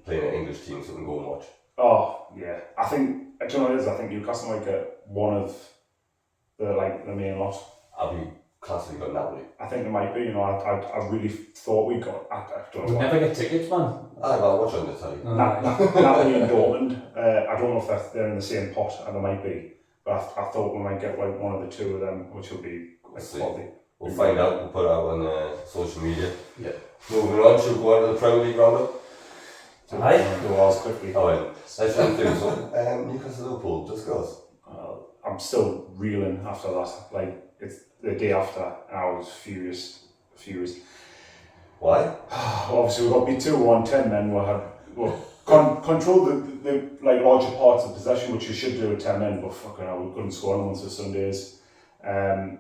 playing an English team so we can go and watch. Oh yeah, I think. Do you know what it is? I think Newcastle might get one of the main lot. I'll be classically got Napoli. I think it might be. You know, I really thought we got. I don't know. We never get tickets, man. I'll watch on the telly. Napoli and Dortmund. I don't know if they're in the same pot, and they might be. But I thought we might get like one of the two of them, which will be like quality. We'll find out. We'll put it out on social media. Yeah. Moving on, should we go on to the Premier League roundup? Aye. Do ours quickly. Oh, well, let's run through some. Newcastle Liverpool, just goes. I'm still reeling after that. Like it's the day after, and I was furious. Why? Obviously, we got beat 2-1, 10 men. Controlled the like larger parts of possession, which you should do with 10 men, but fucking hell, we couldn't score on once for Sundays. And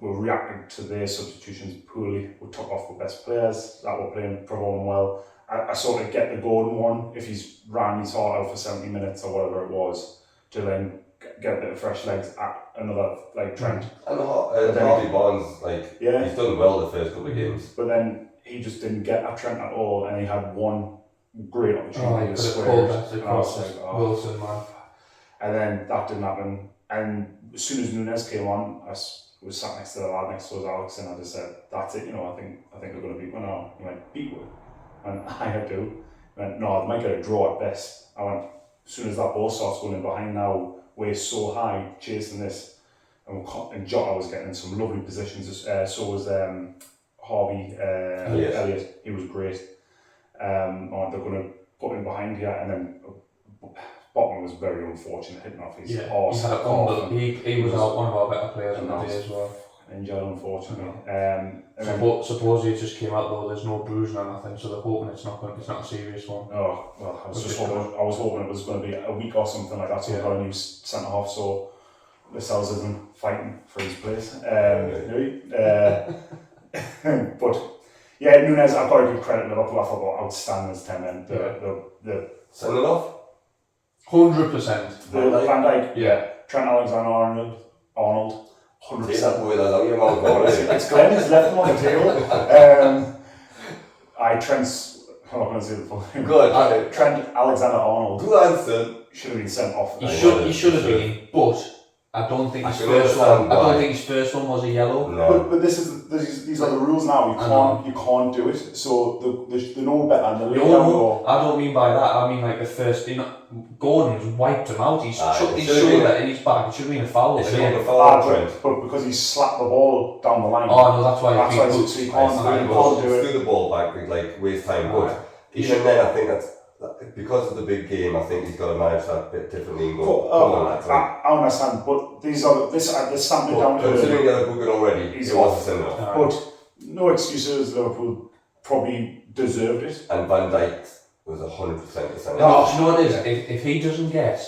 we reacted to their substitutions poorly. We took off the best players that were performing well. I sort of get the Gordon one if he's ran his heart out for 70 minutes or whatever it was, to then get a bit of fresh legs at another like Trent. And Harvey Barnes, he's done well the first couple of games. But then he just didn't get at Trent at all, and he had one great opportunity to square. Wilson, man. And then that didn't happen. And as soon as Nunes came on, I was sat next to the lad next to us, Alex, and I just said, "That's it. You know, I think we're going to beat one now." He went, "Beat one," and I do. He went, "No, they might get a draw at best." I went, "As soon as that ball starts going in behind now, we're so high chasing this," and Jota was getting in some lovely positions. So was Harvey Elliott. He was great. They're going to put him behind here, and then Botman was very unfortunate, hitting off his arse. He was one of our better players on the day as well. Injured, unfortunately. Supposedly it just came out though. There's no bruising or nothing, so they're hoping it's not a serious one. Oh well, I was hoping it was going to be a week or something like that. So we got a new centre half, so Lascelles isn't fighting for his place. But yeah, Nunes, I've got to give credit to Liverpool. I thought outstanding as 10 men. The send it off. 100%. Van Dijk, yeah. Trent Alexander-Arnold, 100%. It's Glenn who's left him on the table. I'm not going to say the full name. Good. Trent Alexander-Arnold. Good answer. Should have been sent off. He should have been, but I don't think his first one was a yellow. No. But these are the rules now. You can't do it. So they know better. And I don't mean by that. I mean like the first. Gordon's wiped him out. He's chucked his shoulder in his back. It should have been a foul. It should have been a foul. But because he slapped the ball down the line. Oh no, that's why. So you can't do it. Threw the ball back, waste time. But even then, I think that's. Because of the big game, I think he's got to manage that a bit differently and go, I understand, but these are the stamping down to... Considering the other booking already, it was a send-off. But no excuses, Liverpool probably deserved it. And Van Dijk was 100% the send-off. No, you know what it is? If he doesn't get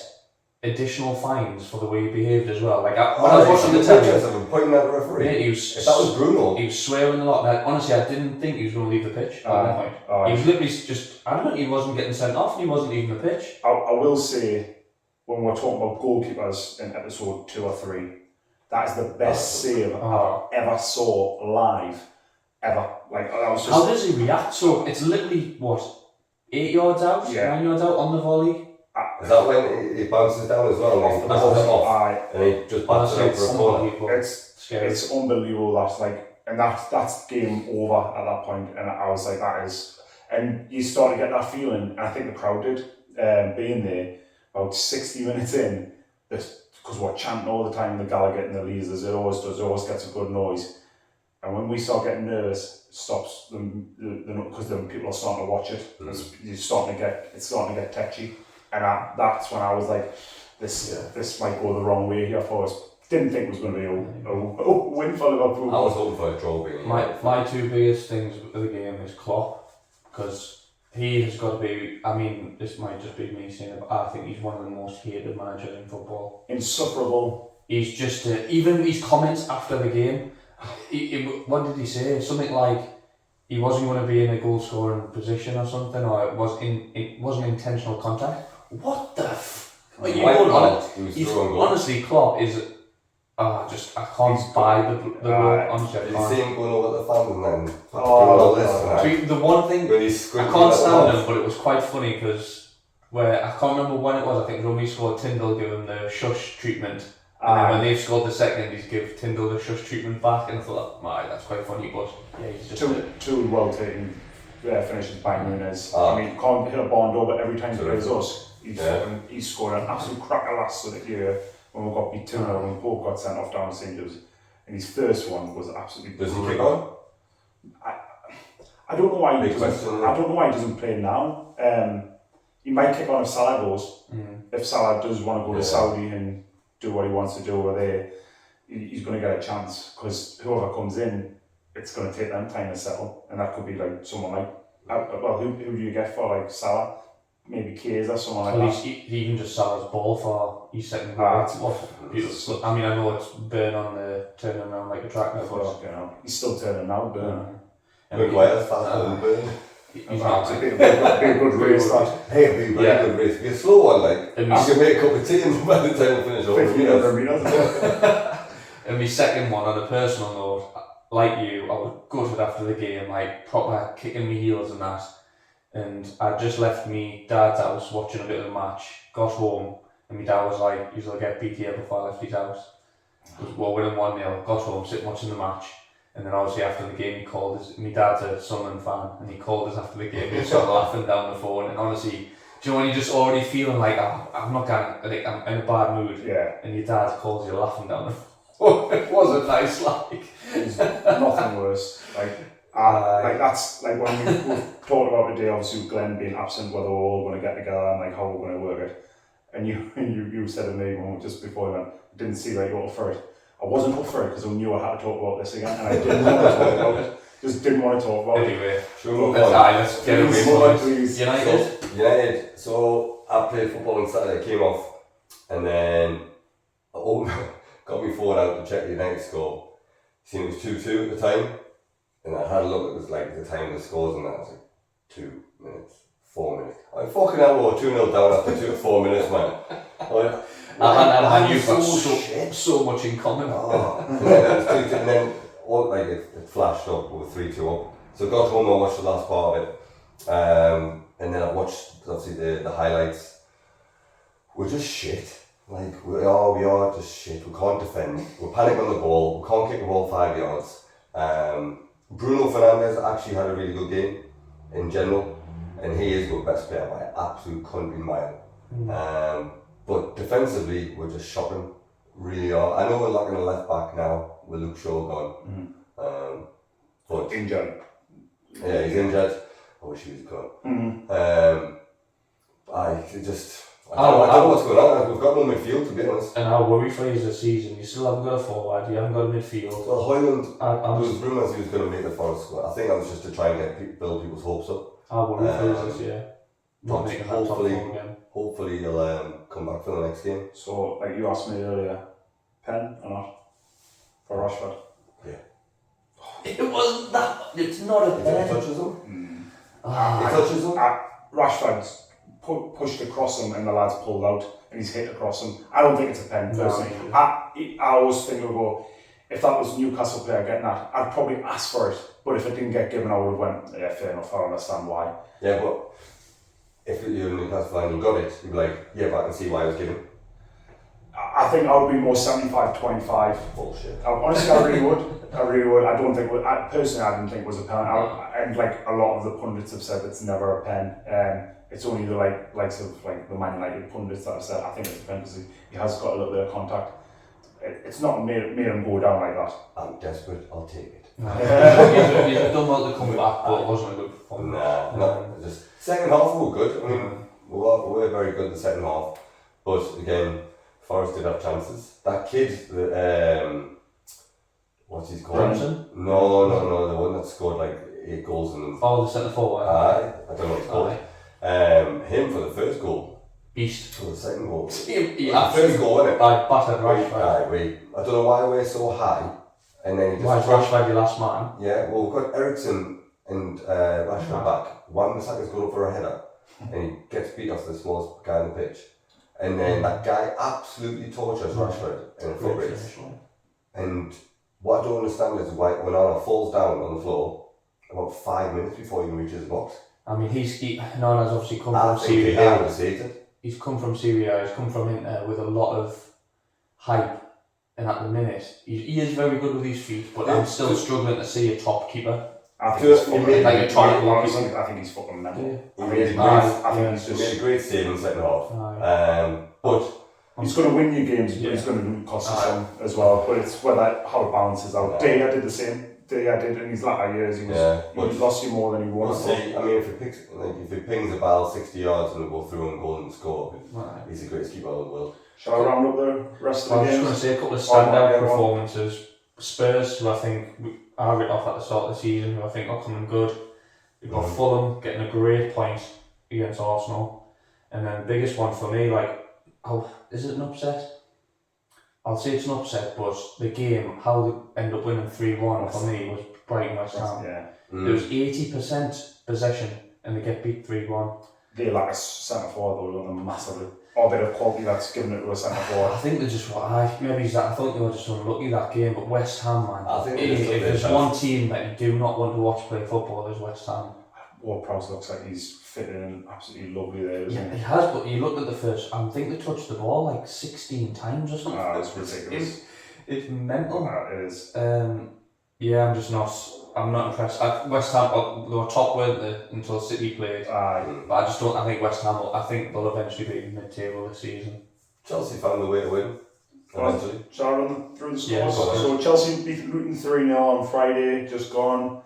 additional fines for the way he behaved as well, when I was watching the telly, pointing at the referee. Yeah, if that was Bruno, he was swearing a lot. And honestly, I didn't think he was going to leave the pitch at that point. He was literally just adamant he wasn't getting sent off, and he wasn't leaving the pitch. I will say when we're talking about goalkeepers in episode 2 or 3, that is the best save I've ever saw live, ever. Like, that was just... How does he react? So it's literally, 8 yards out, 9 yards out on the volley? Is that when he bounces down as well? Off the ball. And he just bats it out for a corner. It's unbelievable. That's like, and that's game over at that point. And I was like, that is, and you start to get that feeling. And I think the crowd did, being there about 60 minutes in, because we're chanting all the time, the Gallagher and the Lees, as it always does, it always gets a good noise. And when we start getting nervous, it stops them, because then people are starting to watch it. It's starting to get touchy. And that's when I was like, this might go the wrong way here for us. Didn't think it was going to be a win for Liverpool. I was hoping for a draw. My two biggest things of the game is Klopp, because he has got to be, I mean, this might just be me saying it, but I think he's one of the most hated managers in football. Insufferable. He's just, even his comments after the game, what did he say? Something like, he wasn't going to be in a goal scoring position or something, or it wasn't intentional contact. What the honestly, Klopp is I can't buy the look. Honestly, you see him going over the fans and then the one thing I can't stand him, but it was quite funny because I can't remember when it was. I think it was when we scored, Tyndall gave him the shush treatment, and then when they've scored the second, he's give Tyndall the shush treatment back, and I thought, that's quite funny. But yeah, he's just two well taken finishes by Nunes. I mean, can't hit a bond over every time he plays us. He's scored an absolute cracker last year when we got beat 2-0 when Pope got sent off down to St. Joe's. And his first one was absolutely Does he kick on? I don't know why he doesn't play now. He might kick on if Salah goes. If Salah does want to go to Saudi and do what he wants to do over there, he's going to get a chance, because whoever comes in, it's going to take them time to settle, and that could be like someone like, who do you get for like Salah? Maybe Keys or someone like that. He even just Salah's ball for his second goal. I mean, I know it's Burn on the turning around like a tractor, but he's still turning now, Burn. Maguire's faster than Burn. It'd be a good race, that. Hey, it'd be a very good race. It'd be a slow one, like. You can make a cup of tea and by the time we finish over. And my second one, on a personal note, like you, I was gutted after the game, like proper kicking my heels and that. And I just left me dad's house watching a bit of the match, got home, and my dad was like, he's like, get beat here before I left his house. We're winning 1-0, got home, sitting watching the match. And then obviously after the game he called us, my dad's a Sunderland fan, and he called us after the game, he was sort of laughing down the phone, and honestly, do you know when you're just already feeling like, I'm not going, like, I'm in a bad mood, and your dad calls you laughing down the phone. It wasn't nice, like. There's nothing worse. Like that's like when we've talked about today, obviously with Glenn being absent, whether we're all going to get together and like how we're going to work it. And you said to me just before we went, I didn't see like you're up for it. I wasn't up for it because I knew I had to talk about this again, and I didn't want to talk about it. Just didn't want to talk about it. Anyway, let's get away from it. United. So I played football on Saturday, came off, and then got my phone out to check the United score. Seen it was 2-2 at the time. And I had a look, it was like the time of the scores, and that was like 2 minutes, 4 minutes. I fucking hell, we were 2-0 down after 2 to 4 minutes, man. And you've got so much in common. And then it flashed up, we were 3-2 up. So I got home and watched the last part of it. And then I watched, obviously, the highlights. We're just shit. Like, we are just shit. We can't defend. We're panic on the ball. We can't kick the ball 5 yards. Bruno Fernandes actually had a really good game in general, and he is the best player by an absolute country mile. But defensively, we're just shocking, really are. I know we're lacking a left back now with Luke Shaw gone, but injured. Yeah, he's injured. I wish he was gone. I don't know what's going on. We've got no midfield, to be honest. And our worry for you this season, you still haven't got a forward, you haven't got a midfield. Well, Hoyland, there was rumours he was going to make the Forest squad. I think that was just to try and build people's hopes up. Our worry for you this year. Hopefully he'll come back for the next game. So, like you asked me earlier, pen or not? For Rashford? Yeah. It wasn't that, it's not a pen. He touches him? He touches him? Rashford's pushed across him and the lad's pulled out and he's hit across him. I don't think it's a pen, personally. No. I always think of go, if that was a Newcastle player getting that, I'd probably ask for it. But if it didn't get given, I would have went, yeah, fair enough, I understand why. Yeah, but if you're in Newcastle and you got it, you'd be like, yeah, but I can see why it was given. I think I would be more 75-25. Bullshit. Honestly, I really would. I don't think, personally, I didn't think it was a pen. And like a lot of the pundits have said it's never a pen. It's only the likes of like the Man United pundits that have said I think it's a pen because he has got a little bit of contact. It's not made him go down like that. I'm desperate, I'll take it. You've done well to come back, but it wasn't a good performance. No, just second half we were good. I mean, we were very good in the second half, but again, Forest did have chances. That kid, what's he called? Brunson? No, the one that scored like 8 goals in. Oh, the centre forward. I don't know what it's called. Him for the first goal. Beast. For the second goal. The first goal, wasn't it? Battered Rashford. I don't know why we're so high. And then he just. Why is Rashford your last man? Yeah, well, we've got Ericsson and Rashford back. Wan-Bissaka's going up for a header, and he gets beat off the smallest guy on the pitch. And then that guy absolutely tortures Rashford in a foot race. And what I don't understand is why when Onana falls down on the floor about 5 minutes before he reaches the box. I mean, Onana's obviously come from Serie A. He's come from Serie A, he's come from Inter with a lot of hype. And at the minute, he is very good with his feet, but I'm still struggling to see a top keeper. I think he's fucking mental. He made a great save in the second half. But he's going to win you games, but he's going to cost you some as well. But it's how it balances out. Dayne did the same. Dayne did in his latter years. He lost you more than he won. We'll see. I mean, if he pings a ball 60 yards and will go through and goal and score, he's the greatest keeper in the world. Shall I round up the rest of the games? I was just going to say a couple of standout performances. Spurs, who I think I written off at the start of the season, who I think are coming good. We've got Fulham getting a great point against Arsenal. And then the biggest one for me, is it an upset? I'll say it's an upset, but the game, how they end up winning 3-1 for me was Brighton West Ham. There was 80% possession and they get beat 3-1. They lack a centre forward though, massively. Or a bit of quality that's given it to a centre forward. I think they just I thought they were just unlucky that game, but West Ham, man. I think if there's one team that you do not want to watch play football, is West Ham. Ward-Prowse looks like he's fitting in absolutely lovely there, isn't he? He has, but you looked at the first, I think they touched the ball like 16 times or something. It's ridiculous. It's mental. It is. I'm not impressed. West Ham, they were top, weren't they, until City played. But I think West Ham, I think they'll eventually be mid-table this season. Chelsea found the way to win. Eventually. Shall I run through the scores? Yeah, so Chelsea beat Luton 3-0 on Friday, just gone.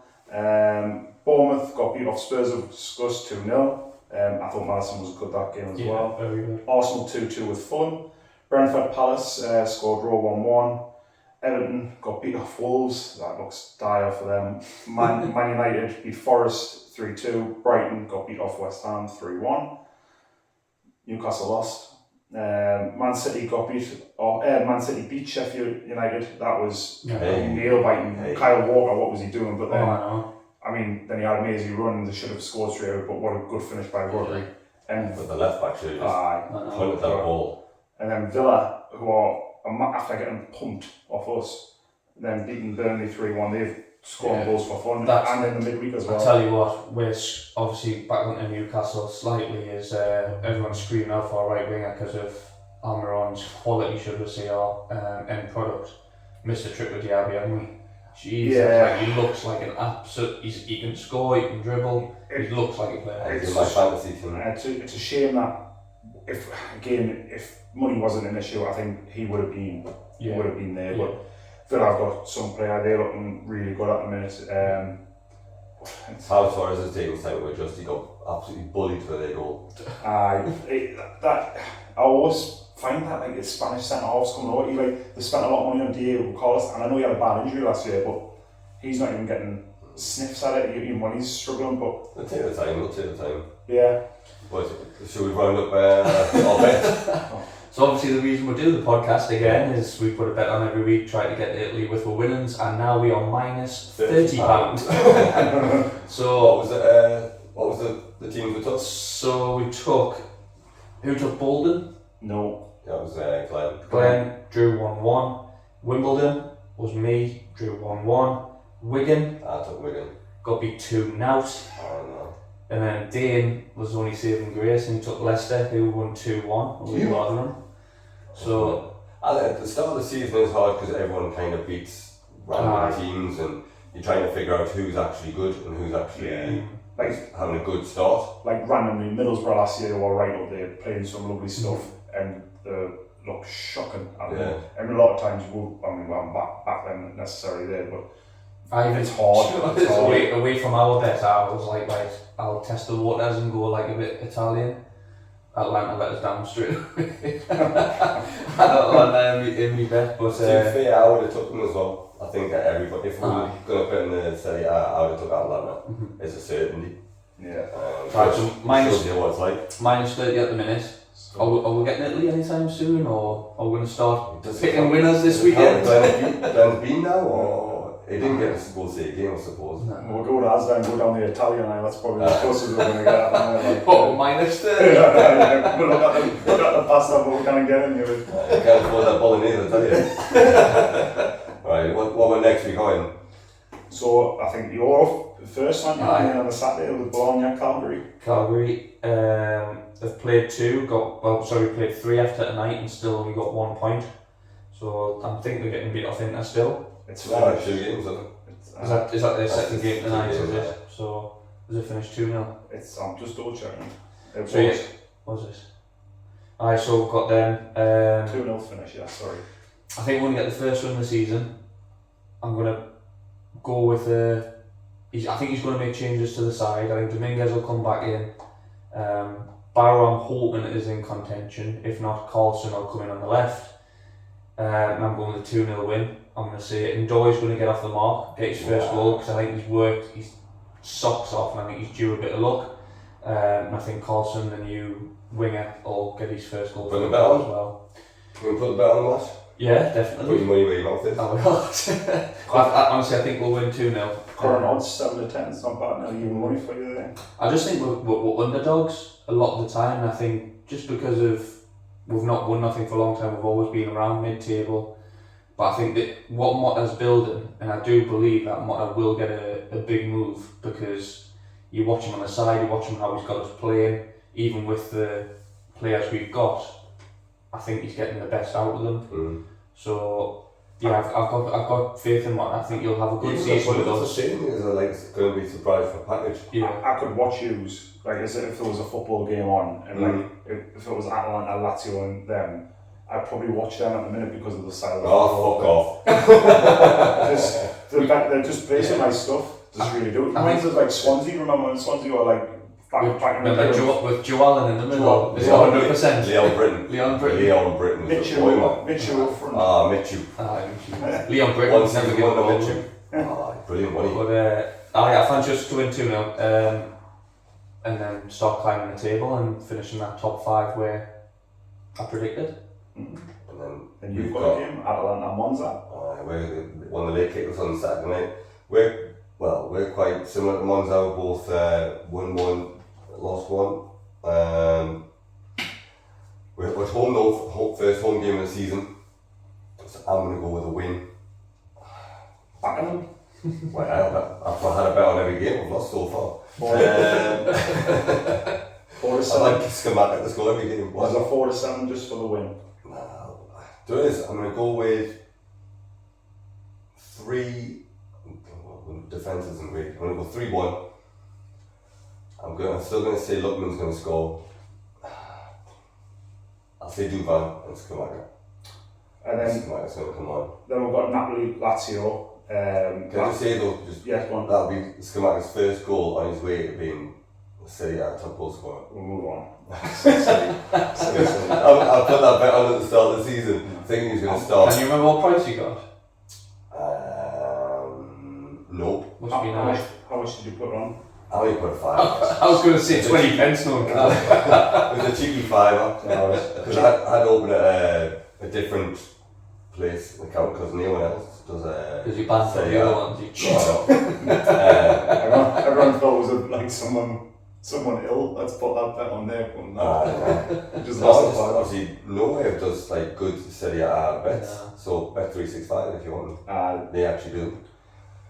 Bournemouth got beat off Spurs, as discussed, 2-0. I thought Madison was good that game as well. Very good. Arsenal 2-2 with Fulham. Brentford Palace scored draw 1-1. Everton got beat off Wolves, that looks dire for them. Man United beat Forest 3-2. Brighton got beat off West Ham 3-1. Newcastle lost. Man City beat Sheffield United. That was nail biting. Kyle Walker, what was he doing? But then, then he had an amazing run. They should have scored straight away. But what a good finish by Rodri. And but the left back should have just pointed that ball. And then Villa, who are after getting pumped off us, then beating Burnley 3-1, they've scored goals for fun, and in the midweek as well. I tell you what, we're obviously back onto Newcastle slightly, is everyone's screaming out for a right winger because of Almiron's quality, should we say, or end product. Missed a trip with Diaby, haven't we? Jesus, he looks like an absolute. He can score, he can dribble. He looks like a player. It's my fantasy team. It's a shame that if money wasn't an issue, I think he would have been there. But Villa have got some player, they're looking really good at the minute. How Torres has taken time to adjust, he got absolutely bullied for their goal. I always find that like the Spanish centre halves coming out, they spent a lot of money on Diego Carlos, and I know he had a bad injury last year, but he's not even getting sniffs at it even when he's struggling. But they'll take the time. Yeah. But should we round up our bet? So obviously the reason we do the podcast again is we put a bet on every week, try to get Italy with the winnings, and now we are minus £30. So what was the team we took? So we took Who took Bolton? No. That was Glenn. Glenn drew 1-1. Wimbledon was me, drew 1-1. Wigan. I took Wigan. Got beat 2-0. Oh no. And then Dayne was only saving grace and he took Leicester, who won 2-1 over Rotherham. So at the start of the season is hard because everyone kind of beats random teams and you're trying to figure out who's actually good and who's actually like having a good start. Like randomly, Middlesbrough last year were right up there playing some lovely stuff and look shocking. And a lot of times, we weren't back then necessarily there, but it's hard. It's away from our bet, I was like, right, I'll test the waters and go like a bit Italian. Atalanta let us down straight away. I don't want in me bet, but to be fair, I would have took them as well. I think that everybody, if we were going to put in the Serie A, I would have took Atalanta. It's a certainty. Yeah. Right, so shows you what it's like. -30 at the minute. Are we getting Italy anytime soon, or are we going to start picking winners this weekend? Glenn's been now, or he didn't get to go see a game, I suppose. No. We'll go to Asda and go down the Italian line. That's probably the closest we're going to get. -30? We'll look at the pasta, but we can't get any of it. You can't afford that bolognese, I tell you. Right, what went next week going? So I think you're first, aren't you? On the Saturday with Bologna, Calgary. They've played 2, played 3 after tonight and still only got 1 point. So I think they're getting beat off Inter still. It's 2 games, isn't it? Is that their second game tonight, is it? So does it finish 2-0? I'm just double checking. What's this? Alright, so we've got them. 2-0 finish, yeah, sorry. I think we're going to get the first win of the season. I'm going to go with I think he's going to make changes to the side. I think Dominguez will come back in. Barrow, I'm hoping is in contention. If not, Carlson will come in on the left. And I'm going with a 2-0 win. I'm going to say Ndoye's going to get off the mark, get his first goal, because I think he's worked his socks off and I think he's due a bit of luck. And I think Carlson, the new winger, will get his first goal for the bet on as well. Can we put the bet on that? Yeah, definitely. Put your money where your mouth is. I will. Honestly, I think we'll win 2-0. Current odds 7-10, it's not bad now, even money for you there. I just think we're underdogs a lot of the time, and I think just because of we've not won nothing for a long time, we've always been around mid-table. But I think that what Motta's building, and I do believe that Motta will get a big move, because you watch him on the side, you watch him how he's got us playing, even with the players we've got, I think he's getting the best out of them. So yeah, I've got faith in Motta. I think you'll have a good season with us. It's going to be surprised for package. Yeah, I could watch yous like as if there was a football game on, and like if it was Atalanta, Lazio, and them, I'd probably watch them at the minute because of the style. Oh, fuck off! They're just basing nice stuff. Just really do. It reminds us like Swansea. Remember when Swansea were like back in the with Joe Allen in the middle? It's 100%. Leon Britton. Mitchell up front. Mitchell. Leon Britton was never given a Mitchell. Brilliant, wasn't he? But I fancy us to win 2-0 and then start climbing the table and finishing that top 5 where I predicted. And then you've got a game, Atalanta Monza. We're one of the late kickers on Saturday night. We're quite similar to Monza. We're both won 1, lost 1. We're at home though, first home game of the season. So I'm going to go with a win. Back on them. I've had a bet on every game I've lost so far. 4-7. I like schematic to score every game. Was a 4-7 just for the win? No. There is. I'm going to go with 3. Defence isn't great. I'm going to go 3-1. I'm still going to say Luckman's going to score. I'll say Duvan and Scamaca. And then Scamaca's going to come on. Then we've got Napoli, Lazio. Can I just say though, go on. That'll be Scamaca's first goal on his way to being Serie A top goal scorer. We'll move on. Silly. I'll put that bet on at the start of the season, thinking he's going to start. Can you remember what price you got? Nope. Must be nice. How much did you put on? I only put a 5. I was going to say 20 pence, no. It was a cheeky 5 because I'd opened a different place account because no one else does a. Because you banned for the other ones, you cheat. Everyone thought it was like someone someone ill. Let's put that bet on there. Just obviously, nowhere does like good Serie A bets. Yeah. So Bet365 if you want. They actually do.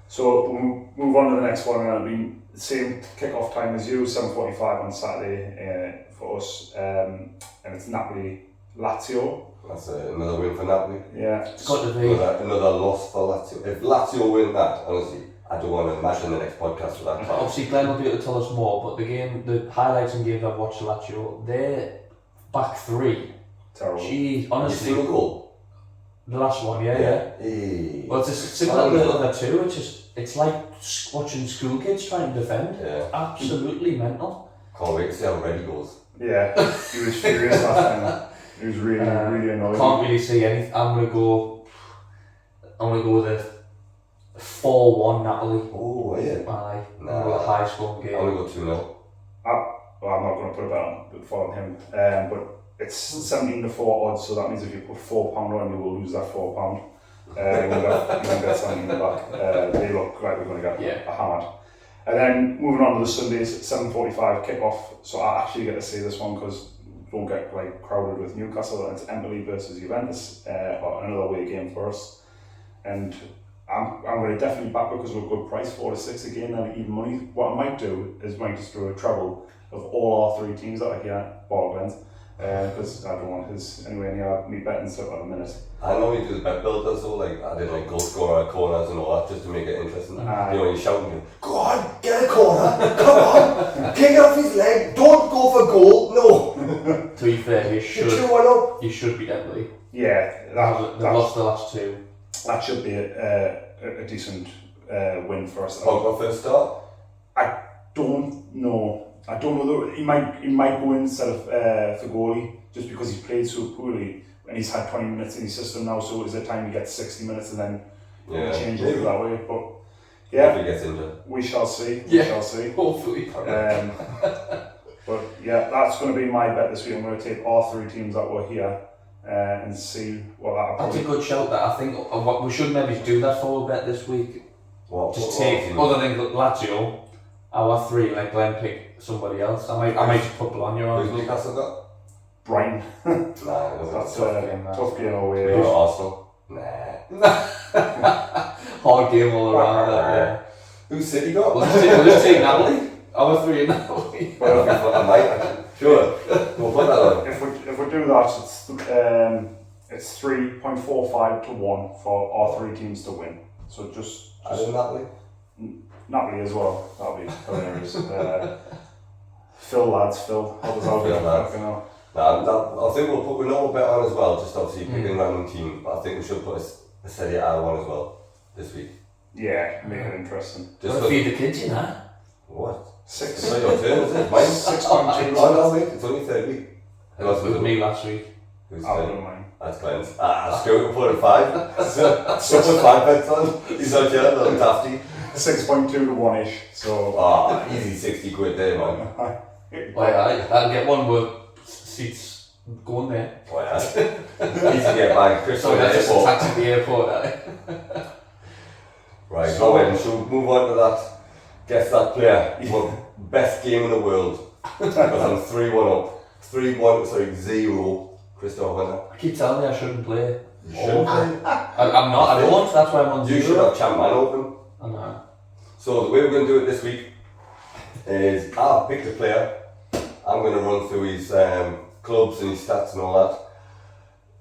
So we'll move on to the next one. It'll be the same kick-off time as you, 7:45 on Saturday for us, and it's Napoli Lazio. That's another win for Napoli. Yeah, It's got to be. Another loss for Lazio. If Lazio win that, honestly, I don't want to imagine the next podcast for that. Obviously, Glenn will be able to tell us more, but the highlights and games I've watched Lazio, their back three. terrible. Gee, You honestly, seen the goal? the last one, yeah. Hey. Well, it's similar to the other two. It's like watching school kids trying to defend. Yeah. Absolutely mental. Can't wait to see how Reddy goes. Yeah, he was furious last time. He was really annoyed. Can't really see anything. I'm gonna go with a 4-1 Napoli. Oh, yeah. Aye. Nah. With a high scoring game. I'm going to go 2-0. Well, I'm not going to put a bet on following him, but it's 17 to 4 odds, so that means if you put £4 on, you will lose that £4. You won't get something in the back. They look like we're going to get hammered. And then moving on to the Sundays, 7:45 kick-off. So I actually get to see this one because we don't get like crowded with Newcastle. And it's Empoli versus Juventus, another away game for us. And I'm going to definitely back because we're a good price, 4 to 6 again, and even money. What I might do is might just do a treble of all our 3 teams that are here, Borderlands, because I don't want his anywhere near me betting stuff at the minute. I normally do the bet builders though, like I did like goal scorer corners and all that just to make it interesting. You know, you're shouting, go on, get a corner, come on, kick it off his leg, don't go for goal, no. To be fair, you should be Empoli. Yeah, They've lost the last 2. That should be a decent win for us. Pogba first start? I don't know. Though he might go in instead of Figoli just because he's played so poorly and he's had 20 minutes in his system now. So is it time he gets 60 minutes and then change it that way? But yeah, if he gets injured, we shall see. Hopefully. But yeah, that's going to be my bet this week. I'm going to take all 3 teams that were here and see what that. That's a good shout. That I think what we should maybe do that for a bet this week. Just take other than Lazio, our 3. Like Glenn pick somebody else. I might just put Bologna on. Who's Newcastle got? Brighton. That's tough game away. Arsenal? Nah. Hard game all around. Yeah. Who's City got? We'll just take Napoli. Our 3 in Napoli. I might actually. Sure. We'll put that on. If we do that, it's 3.45 to 1 for all 3 teams to win. So just Napoli? Napoli as well. That'll be hilarious. Phil, how does that go? I think we'll put another bet on as well, just obviously picking a random team, but I think we should put a Serie A one as well this week. Yeah, make it interesting. Just feed the kids, you know. What? 6. It's not your turn, is it? Mine? 6.2. Oh no, wait, it's only 3rd week. It was with me last week. Who's I turn? don't mind. That's Glenn's. Screw it, put a 5. So put 5 bets on. He's not here, little dafty. 6.2 to 1-ish, so... Easy 60 quid there, man. I'll get one with seats going there. Oh yeah. Easy to get back. So that's just a taxi to the airport. Right, so we'll move on to that. Guess that player. Best game in the world. Because I'm 3-1 up. 0 Christopher Werther. I keep telling you I shouldn't play. You shouldn't play. I'm not, I don't, that's why I'm on 0. You should have Champman open. I know. So the way we're going to do it this week is I've picked a player. I'm going to run through his clubs and his stats and all that.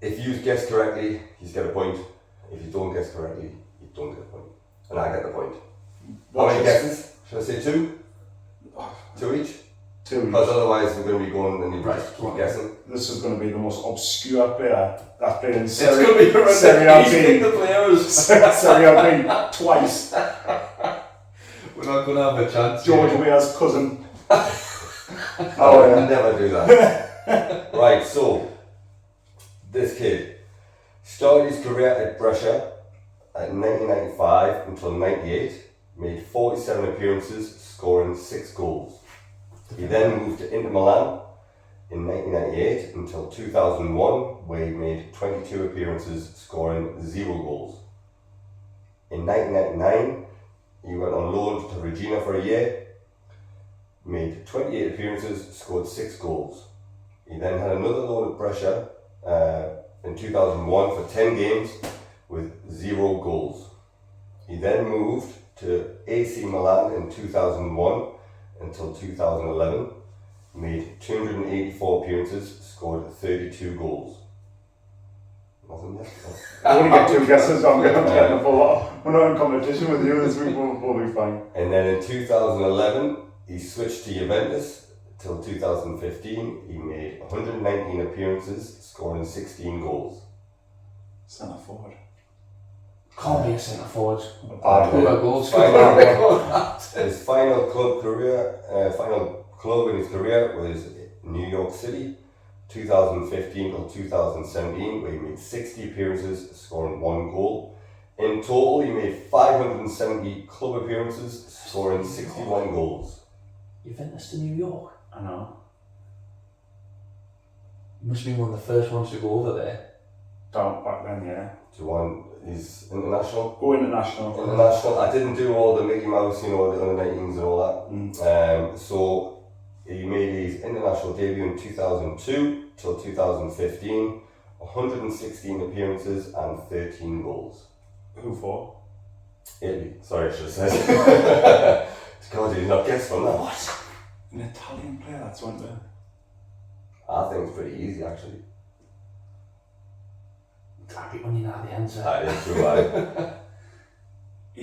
If you guess correctly, you get a point. If you don't guess correctly, you don't get a point. And I get the point. How many guesses? Should I say 2? 2 each? 2 each. Because otherwise we're going to be going and you just keep guessing. This is going to be the most obscure player that's played in Serie A. Serie A the players. Serie A twice. We're not going to have a chance. George Weah's cousin. I would never do that. Right, so this kid started his career at Brescia at 1995 until 98, made 47 appearances, scoring 6 goals. He then moved to Inter Milan in 1998 until 2001, where he made 22 appearances, scoring 0 goals. In 1999, he went on loan to Regina for a year, made 28 appearances, scored 6 goals. He then had another load of pressure in 2001 for 10 games with 0 goals. He then moved to AC Milan in 2001 until 2011, made 284 appearances, scored 32 goals. Nothing yet. I want to get 2 guesses, I'm getting a full lot. We're not in competition with you this week, we'll be fine. And then in 2011, he switched to Juventus till 2015. He made 119 appearances, scoring 16 goals. Centre forward. Can't be a centre forward. Final goals. His final club in his career was New York City, 2015 till 2017, where he made 60 appearances, scoring 1 goal. In total, he made 570 club appearances, scoring 61 goals. Juventus to New York. I know. You must have been one of the first ones to go over there. Down back then, yeah. Do you want his international? Go international. International. I didn't do all the Mickey Mouse, the under 19s and all that. So he made his international debut in 2002 till 2015, 116 appearances and 13 goals. Who for? Italy. Sorry, I should have said. God, did you not guess from that? What? An Italian player that's went there? I think it's pretty easy, actually. Can't be running out of the answer. That is true, right?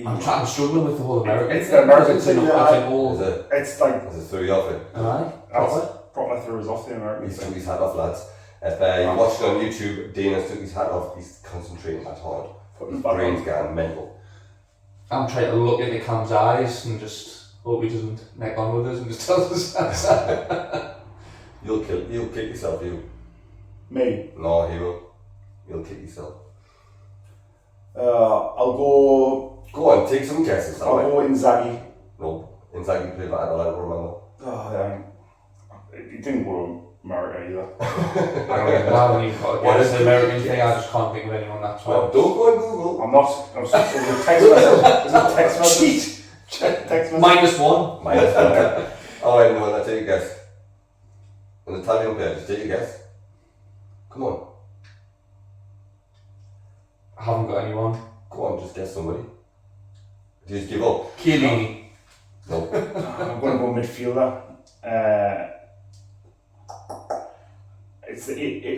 I'm struggling with the whole American It's the American thing, It's like... Is it threw you off it? Alright, Proper threw us off the American He's thing. took his hat off, lads. If you watched it on YouTube, Dayne took his hat off, he's concentrating that hard. His brain's getting mental. I'm trying to look into Cam's eyes and just hope he doesn't neck on with us and just tells us that. You'll kick yourself, you. Me? No, he will. You'll kick yourself. I'll go... Go on, take some guesses. I'll go Inzaghi. No, Inzaghi played for Atalanta, remember? Oh, yeah. He didn't go to America either. I haven't even got a guess. The American thing, I just can't think of anyone that's well. Don't go on Google. I'm not... Is it text message? Is it text message? Cheat! Text message? -1. -1. Oh, I know, let's take a guess. An Italian player, just take a guess. Come on. I haven't got anyone. Go on, just guess somebody. Do you just give up? Chiellini. No. I'm going to go midfielder.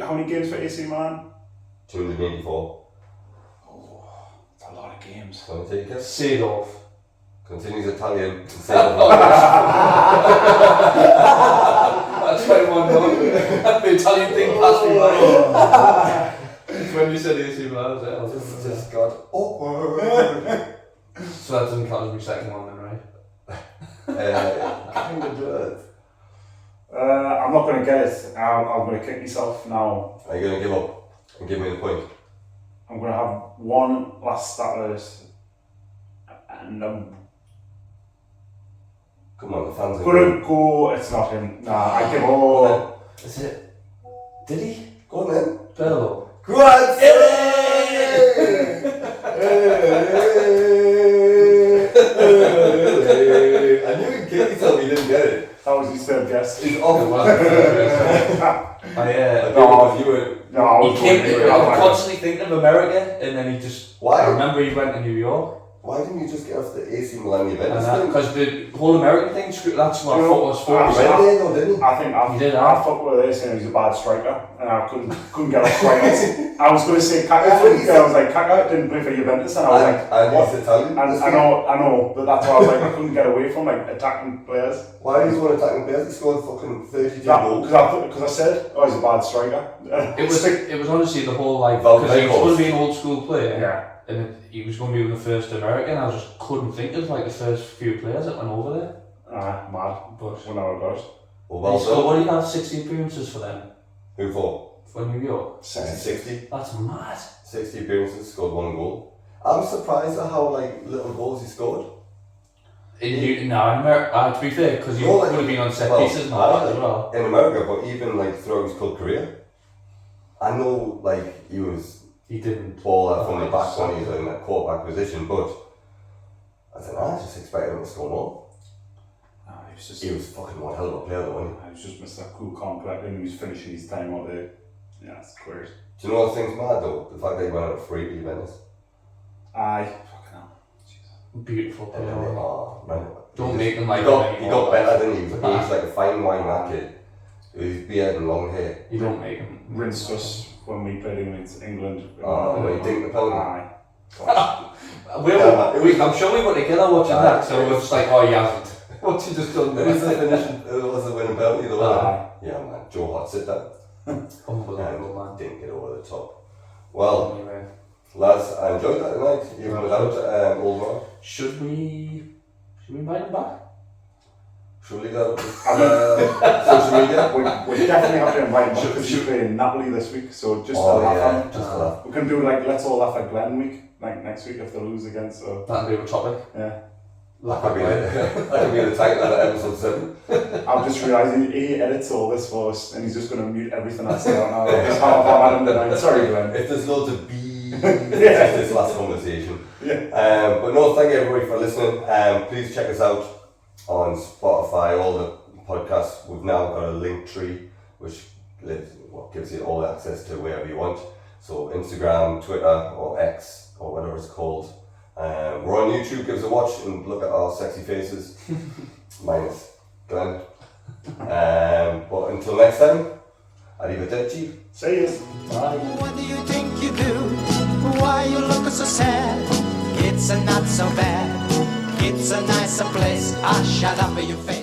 How many games for AC Milan? 284. Oh, that's a lot of games. Want to take a guess? Seedorf. Continues Italian. That's 21 The Italian thing passed me by. It's when you said AC Milan, I was like, Just got awkward. so that doesn't count as my second one then, right? Kind of does. I'm not going to get it. I'm going to kick myself now. Are you going to give up and give me the point? I'm going to have one last stat list. And I'm Come on, the fans are going to go... It's not him. Nah, I give up. Is it? Did he? Go on then. Bello. Grazie! I knew he'd kill yourself, he didn't get it. That was his third guess. He's off. I'm constantly thinking of America, and then he just... Why? I remember he went to New York. Why didn't you just get off the AC Milan Juventus thing? Because the whole American thing, that's what I thought was for. He went there though, didn't he? I think I fucked with this and he's a bad striker and I couldn't get off strikers. I was going to say Kaka, I was like, Kaka didn't play for Juventus and I was like, what? He's Italian. I know, but that's why I was like, I couldn't get away from like attacking players. Why did he want attacking players? He scored fucking 32 goals. Because I said, he's a bad striker. It was honestly the whole like, because he was going to be an old school player. Yeah. And he was going to be the first American. I just couldn't think of like the first few players that went over there. Mad. But we know about it. Well, so what do you have? 60 appearances for them? Who for? For New York? 60. That's mad. 60 appearances, scored 1 goal. I'm surprised at how like little goals he scored. In America, to be fair, because he would have been on set pieces and all that as well. In America, but even like throughout his club career, I know like he didn't ball that from the back when he was in that quarterback position, but I don't know, I just expected him to score more. he was fucking one hell of a player though, wasn't he was just Mr. Cool, calm, collected, and he was finishing his time out there. Yeah, it's great. Do you know what thing's mad though? The fact that he went out free to Juventus. Aye, fucking hell. Jesus. Beautiful player. Oh, man. Don't make him like he got better, didn't he? He was aged like a fine wine, that kid. With his beard and long hair. You don't make him. Rinsed us when we played against England. Oh, when he dinked the penalty. Aye. I'm sure we got together watching that, so we're just like, oh, he hasn't. What's he just done It there? was the finishing, it was the winning penalty though. Yeah, man. Joe Hart sit that. Unbelievable, man. Didn't get over the top. Well, Anyway. lads, I enjoyed that tonight. Even without Old Man. Should we invite him back? Should we leave that up social media? We definitely have to invite him because he's playing Napoli this week, so just to laugh at him. We can do like Let's All Laugh at Glenn week, like next week if they lose again, so. That'll be a topic. Yeah. That could be the title of episode 7. I'm just realising he edits all this for us and he's just going to mute everything I say out now. Just how I'm at him tonight. Sorry, Glenn. If there's loads of bees, it's just this last conversation. Yeah. But no, thank you everybody for listening. Please check us out on Spotify, all the podcasts. We've now got a link tree which gives you all access to wherever you want. So Instagram, Twitter or X or whatever it's called. We're on YouTube, give us a watch and look at our sexy faces. Minus Glenn. But until next time, arrivederci. See you. Bye. What do you think you do? Why you look so sad? It's not so bad. It's a nicer place. Ah, shut up in your face.